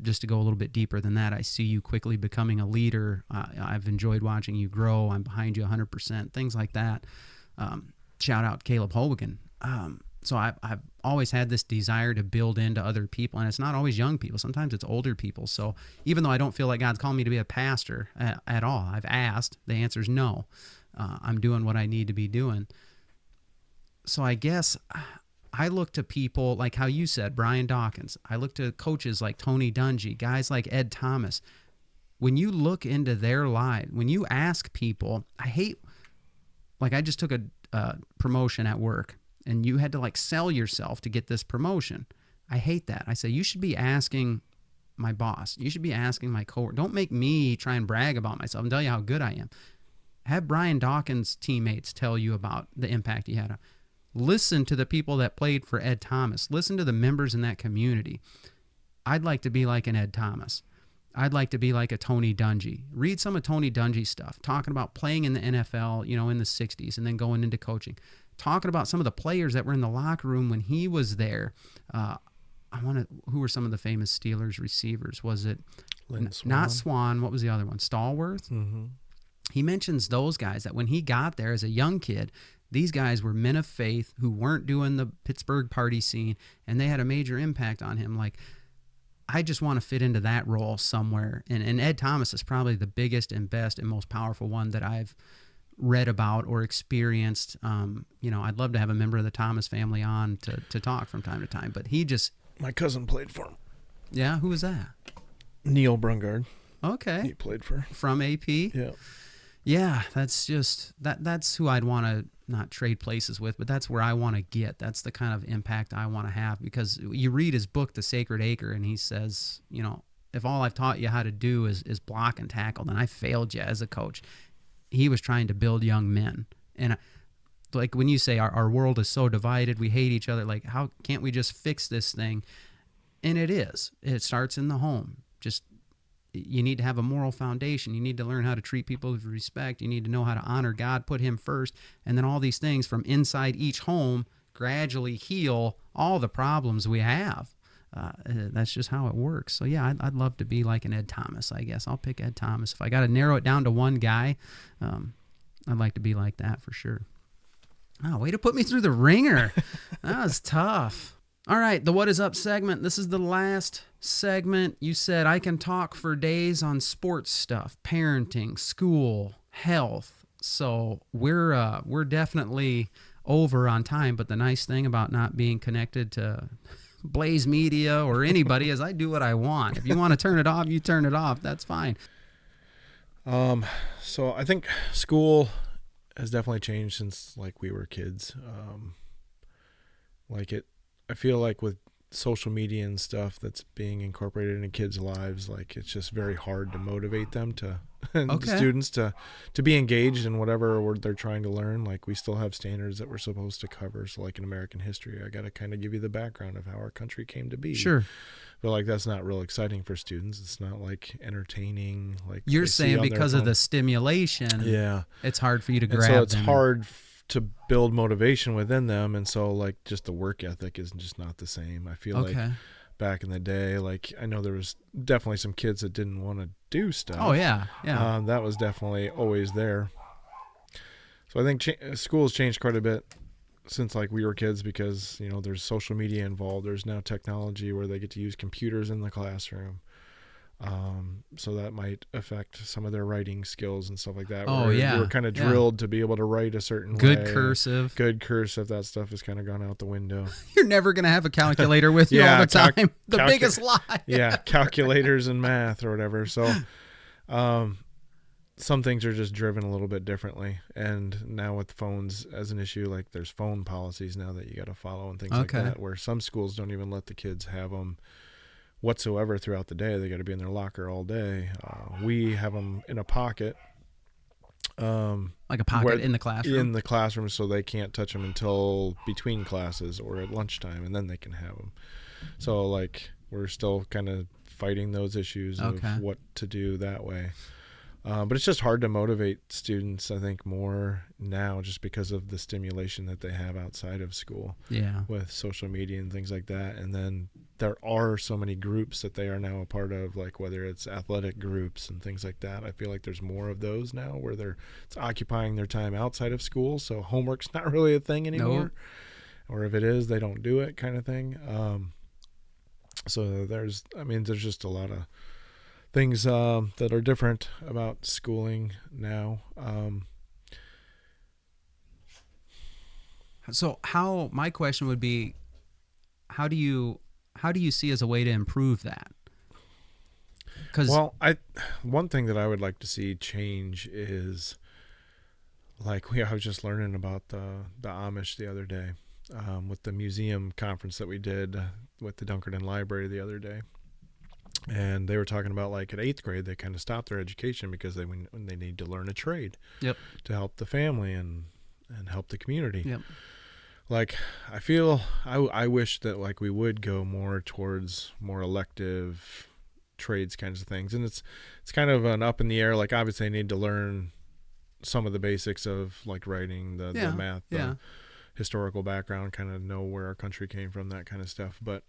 Just to go a little bit deeper than that, I see you quickly becoming a leader. I've enjoyed watching you grow. I'm behind you 100%. Things like that. Shout out Caleb Hogan. So I've always had this desire to build into other people, and it's not always young people. Sometimes it's older people. So even though I don't feel like God's calling me to be a pastor at all, I've asked. The answer is no. I'm doing what I need to be doing. So I guess I look to people like how you said, Brian Dawkins. I look to coaches like Tony Dungy, guys like Ed Thomas. When you look into their life, when you ask people, I just took a promotion at work, and you had to like sell yourself to get this promotion. I hate that. I say, you should be asking my boss. You should be asking my coworker. Don't make me try and brag about myself and tell you how good I am. Have Brian Dawkins' teammates tell you about the impact he had. Listen to the people that played for Ed Thomas. Listen to the members in that community. I'd like to be like an Ed Thomas. I'd like to be like a Tony Dungy. Read some of Tony Dungy's stuff, talking about playing in the NFL, in the 60s and then going into coaching. Talking about some of the players that were in the locker room when he was there. Who were some of the famous Steelers receivers? Was it not Swan? What was the other one? Stallworth? Mm-hmm. He mentions those guys that when he got there as a young kid, these guys were men of faith who weren't doing the Pittsburgh party scene, and they had a major impact on him. Like, I just want to fit into that role somewhere. And Ed Thomas is probably the biggest and best and most powerful one that I've read about or experienced. I'd love to have a member of the Thomas family on to talk from time to time, but he just... My cousin played for him. Yeah? Who was that? Neil Brungard. Okay. He played for... From AP? Yeah. Yeah, that's just... That's who I'd want to not trade places with, but that's where I want to get. That's the kind of impact I want to have, because you read his book, The Sacred Acre, and he says, if all I've taught you how to do is block and tackle, then I failed you as a coach. He was trying to build young men. And like when you say our world is so divided, we hate each other, like how can't we just fix this thing? And it starts in the home. Just, you need to have a moral foundation. You need to learn how to treat people with respect. You need to know how to honor God, put him first. And then all these things from inside each home gradually heal all the problems we have. That's just how it works. So yeah, I'd love to be like an Ed Thomas, I guess. I'll pick Ed Thomas. If I got to narrow it down to one guy, I'd like to be like that for sure. Oh, way to put me through the ringer. That was tough. All right, the What Is Up segment. This is the last segment. You said I can talk for days on sports stuff, parenting, school, health. So we're definitely over on time, but the nice thing about not being connected to Blaze Media or anybody is I do what I want. If you want to turn it off, you turn it off. That's fine. So I think school has definitely changed since like we were kids. I feel like with social media and stuff that's being incorporated into kids' lives, like it's just very hard to motivate them to students to be engaged in whatever they're trying to learn. Like we still have standards that we're supposed to cover. So like in American history, I got to kind of give you the background of how our country came to be. Sure. But like that's not real exciting for students. It's not like entertaining. Like you're saying because of the stimulation, it's hard for you to grab. So it's hard to build motivation within them, and so like just the work ethic is just not the same. I feel like back in the day, like I know there was definitely some kids that didn't want to do stuff. Oh yeah. That was definitely always there. So I think school's changed quite a bit since like we were kids, because you know there's social media involved. There's now technology where they get to use computers in the classroom. So that might affect some of their writing skills and stuff like that. We were kind of drilled to be able to write a certain way. Good cursive. That stuff has kind of gone out the window. You're never going to have a calculator with you all the time. The biggest lie. Calculators and math or whatever. So, some things are just driven a little bit differently. And now with phones as an issue, like there's phone policies now that you got to follow and things like that, where some schools don't even let the kids have them whatsoever throughout the day. They got to be in their locker all day. We have them in a pocket, like a pocket in the classroom, so they can't touch them until between classes or at lunchtime, and then they can have them. So like we're still kind of fighting those issues of what to do that way. But it's just hard to motivate students, I think, more now just because of the stimulation that they have outside of school with social media and things like that. And then there are so many groups that they are now a part of, like whether it's athletic groups and things like that. I feel like there's more of those now where it's occupying their time outside of school. So homework's not really a thing anymore. Or if it is, they don't do it kind of thing. So there's just a lot of things that are different about schooling now. So my question would be, how do you see as a way to improve that? One thing that I would like to see change is, like I was just learning about the Amish the other day, with the museum conference that we did with the Dunkerton Library the other day. And they were talking about like at 8th grade, they kind of stopped their education because when they need to learn a trade to help the family and help the community. Yep. Like I wish that like we would go more towards more elective trades kinds of things. And it's kind of an up in the air. Like obviously they need to learn some of the basics of like writing, the math, the historical background, kind of know where our country came from, that kind of stuff. But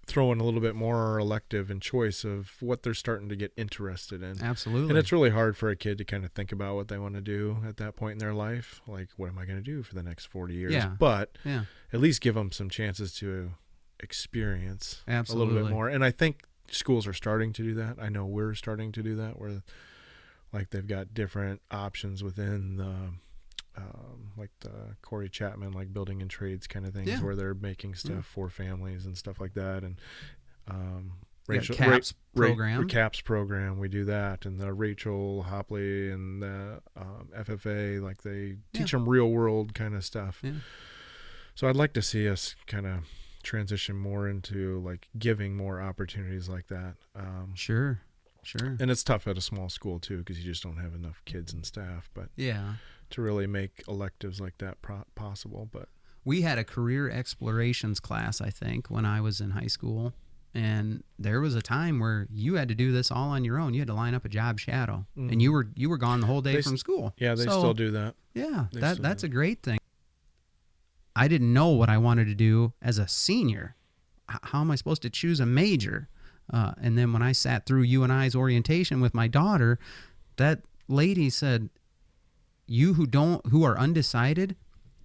throw in a little bit more elective and choice of what they're starting to get interested in. Absolutely. And it's really hard for a kid to kind of think about what they want to do at that point in their life. Like, what am I going to do for the next 40 years? Yeah. But at least give them some chances to experience a little bit more. And I think schools are starting to do that. I know we're starting to do that, where like they've got different options within the like the Corey Chapman, like building and trades kind of things, where they're making stuff for families and stuff like that. And CAPS program. CAPS program, we do that. And the Rachel Hopley and the FFA, like they teach them real world kind of stuff. Yeah. So I'd like to see us kind of transition more into like giving more opportunities like that. Sure. And it's tough at a small school too, because you just don't have enough kids and staff. But to really make electives like that possible. But we had a career explorations class, I think, when I was in high school, and there was a time where you had to do this all on your own. You had to line up a job shadow, and you were gone the whole day from school. Yeah, they still do that. Yeah, that's a great thing. I didn't know what I wanted to do as a senior. How am I supposed to choose a major? And then when I sat through you and I's orientation with my daughter, that lady said, "You who are undecided,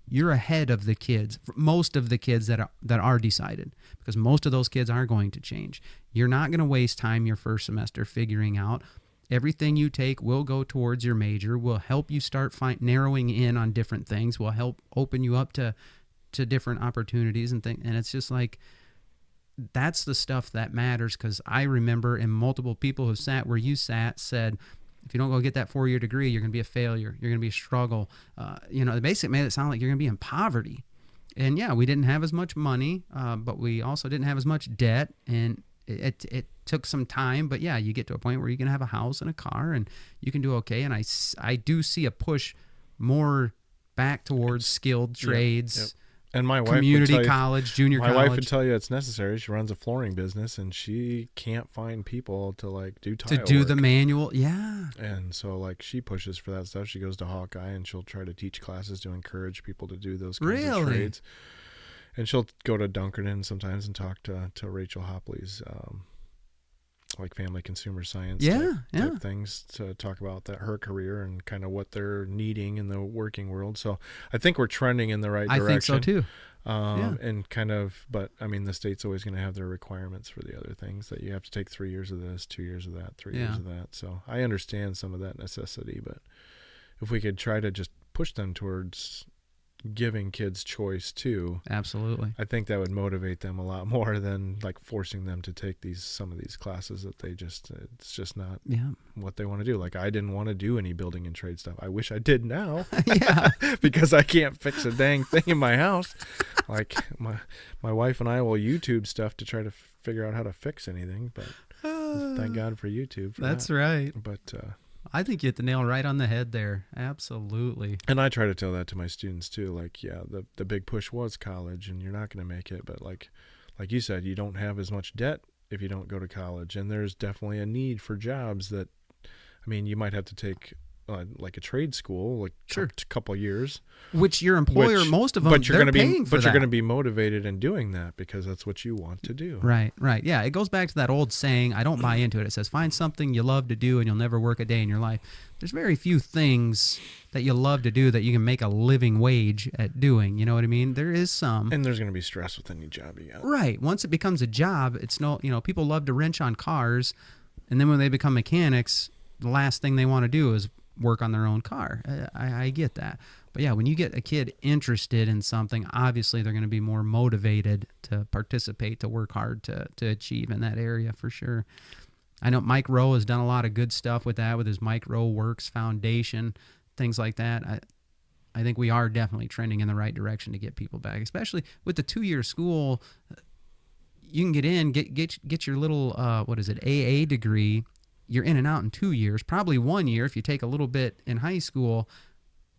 you're ahead of the kids, most of the kids that are decided, because most of those kids are going to change. You're not going to waste time your first semester figuring out. Everything you take will go towards your major, will help you start narrowing in on different things, will help open you up to different opportunities and things." And it's just like, that's the stuff that matters, because I remember, and multiple people who sat where you sat said, if you don't go get that 4-year degree, you're going to be a failure. You're going to be a struggle. They basically made it sound like you're going to be in poverty. And yeah, we didn't have as much money, but we also didn't have as much debt, and it took some time. But yeah, you get to a point where you can have a house and a car, and you can do okay. And I do see a push more back towards skilled trades. Yep. And my wife community college, junior college. My wife would tell you it's necessary. She runs a flooring business, and she can't find people to like do tile to do work. the manual. Yeah. And so like she pushes for that stuff. She goes to Hawkeye, and she'll try to teach classes to encourage people to do those kinds of trades. And she'll go to Dunkerton sometimes and talk to Rachel Hopley's like family consumer science type things to talk about her career and kind of what they're needing in the working world. So I think we're trending in the right direction. I think so too. And kind of, but I mean, the state's always going to have their requirements for the other things that you have to take 3 years of this, 2 years of that, 3 years of that. So I understand some of that necessity, but if we could try to just push them towards giving kids choice too, absolutely, I think that would motivate them a lot more than like forcing them to take some of these classes that it's just not what they want to do. Like I didn't want to do any building and trade stuff. I wish I did now. Because I can't fix a dang thing in my house. Like my wife and I will YouTube stuff to try to figure out how to fix anything, but thank God for YouTube for that's that. Right. But I think you hit the nail right on the head there. Absolutely. And I try to tell that to my students too. Like, yeah, the big push was college, and you're not going to make it. But like you said, you don't have as much debt if you don't go to college. And there's definitely a need for jobs that, I mean, you might have to take like a trade school, like a couple of years. Which your employer, most of them, they're paying for that. But you're going to be motivated in doing that because that's what you want to do. Right. Yeah, it goes back to that old saying, I don't buy into it. It says, find something you love to do and you'll never work a day in your life. There's very few things that you love to do that you can make a living wage at doing. You know what I mean? There is some. And there's going to be stress with any job you got. Right. Once it becomes a job, it's people love to wrench on cars, and then when they become mechanics, the last thing they want to do is work on their own car. I get that. But yeah, when you get a kid interested in something, obviously they're going to be more motivated to participate, to work hard to achieve in that area for sure. I know Mike Rowe has done a lot of good stuff with that, with his Mike Rowe Works Foundation, things like that. I think we are definitely trending in the right direction to get people back, especially with the 2-year school. You can get in, get your little, AA degree. You're in and out in 2 years, probably 1 year if you take a little bit in high school,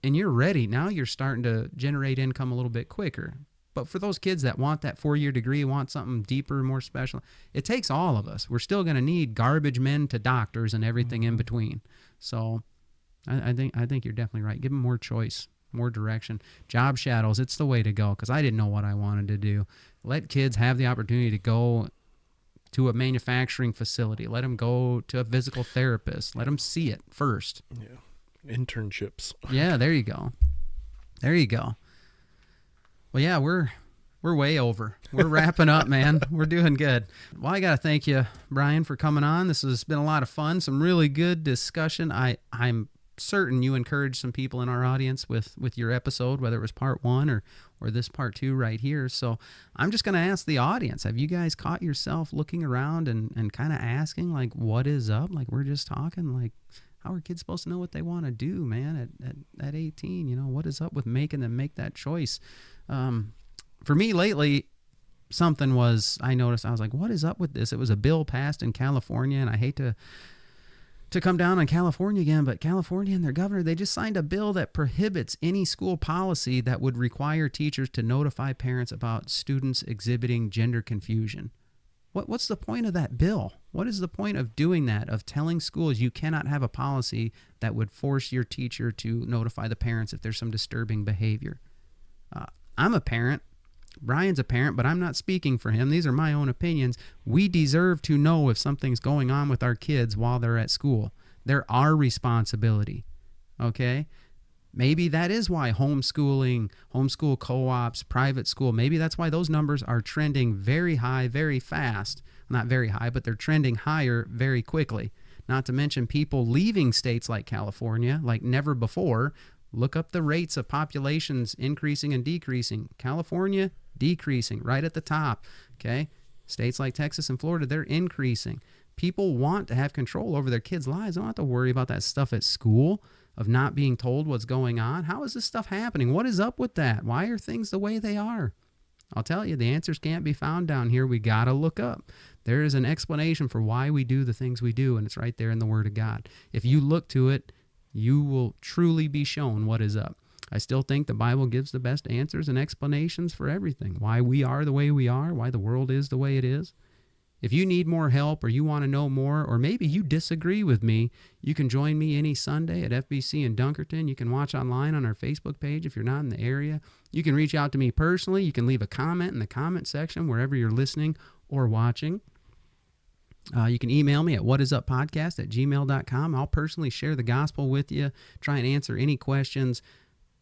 and you're ready. Now you're starting to generate income a little bit quicker. But for those kids that want that 4-year degree, want something deeper, more special, it takes all of us. We're still going to need garbage men to doctors and everything in between. So I think you're definitely right. Give them more choice, more direction. Job shadows, it's the way to go, because I didn't know what I wanted to do. Let kids have the opportunity to go to a manufacturing facility. Let them go to a physical therapist. Let them see it first. Yeah. Internships. Yeah, there you go. Well, yeah, we're way over. We're wrapping up, man. We're doing good. Well, I got to thank you, Brian, for coming on. This has been a lot of fun, some really good discussion. I'm certain you encouraged some people in our audience with your episode, whether it was part 1 or this part 2 right here. So I'm just going to ask the audience, have you guys caught yourself looking around and kind of asking, like, what is up? Like, we're just talking, like, how are kids supposed to know what they want to do, man, at 18? What is up with making them make that choice? For me lately, something I noticed, I was like, what is up with this? It was a bill passed in California, and I hate to come down on California again, but California and their governor, they just signed a bill that prohibits any school policy that would require teachers to notify parents about students exhibiting gender confusion. What's the point of that bill? What is the point of doing that, of telling schools you cannot have a policy that would force your teacher to notify the parents if there's some disturbing behavior? I'm a parent. Brian's a parent, but I'm not speaking for him. These are my own opinions. We deserve to know if something's going on with our kids while they're at school. They're our responsibility, okay? Maybe that is why homeschool co-ops, private school, maybe that's why those numbers are trending very high, very fast. Not very high, but they're trending higher very quickly. Not to mention people leaving states like California like never before. Look up the rates of populations increasing and decreasing. California, decreasing, right at the top, okay? States like Texas and Florida, they're increasing. People want to have control over their kids' lives. They don't have to worry about that stuff at school. of not being told what's going on? How is this stuff happening? What is up with that? Why are things the way they are? I'll tell you, the answers can't be found down here. We got to look up. There is an explanation for why we do the things we do, and it's right there in the Word of God. If you look to it, you will truly be shown what is up. I still think the Bible gives the best answers and explanations for everything. Why we are the way we are, why the world is the way it is. If you need more help or you want to know more, or maybe you disagree with me, you can join me any Sunday at FBC in Dunkerton. You can watch online on our Facebook page if you're not in the area. You can reach out to me personally. You can leave a comment in the comment section wherever you're listening or watching. You can email me at whatisuppodcast@gmail.com. I'll personally share the gospel with you, try and answer any questions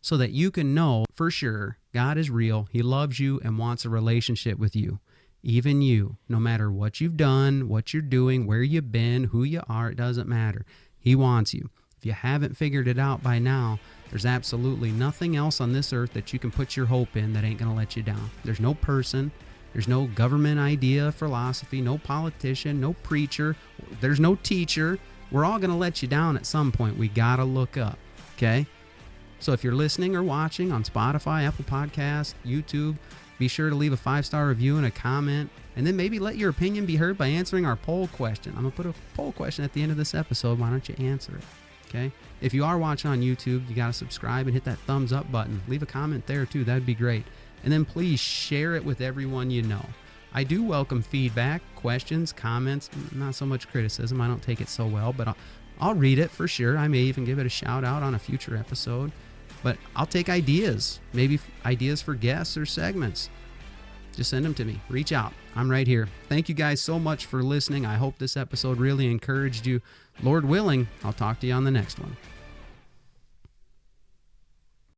so that you can know for sure God is real. He loves you and wants a relationship with you. Even you, no matter what you've done, what you're doing, where you've been, who you are, it doesn't matter. He wants you. If you haven't figured it out by now, there's absolutely nothing else on this earth that you can put your hope in that ain't going to let you down. There's no person, there's no government idea, philosophy, no politician, no preacher, there's no teacher. We're all going to let you down at some point. We got to look up, okay? So if you're listening or watching on Spotify, Apple Podcasts, YouTube, be sure to leave a 5-star review and a comment, and then maybe let your opinion be heard by answering our poll question. I'm going to put a poll question at the end of this episode. Why don't you answer it? Okay? If you are watching on YouTube, you got to subscribe and hit that thumbs up button. Leave a comment there too. That'd be great. And then please share it with everyone you know. I do welcome feedback, questions, comments, not so much criticism. I don't take it so well, but I'll read it for sure. I may even give it a shout out on a future episode. But I'll take ideas, maybe ideas for guests or segments. Just send them to me. Reach out. I'm right here. Thank you guys so much for listening. I hope this episode really encouraged you. Lord willing, I'll talk to you on the next one.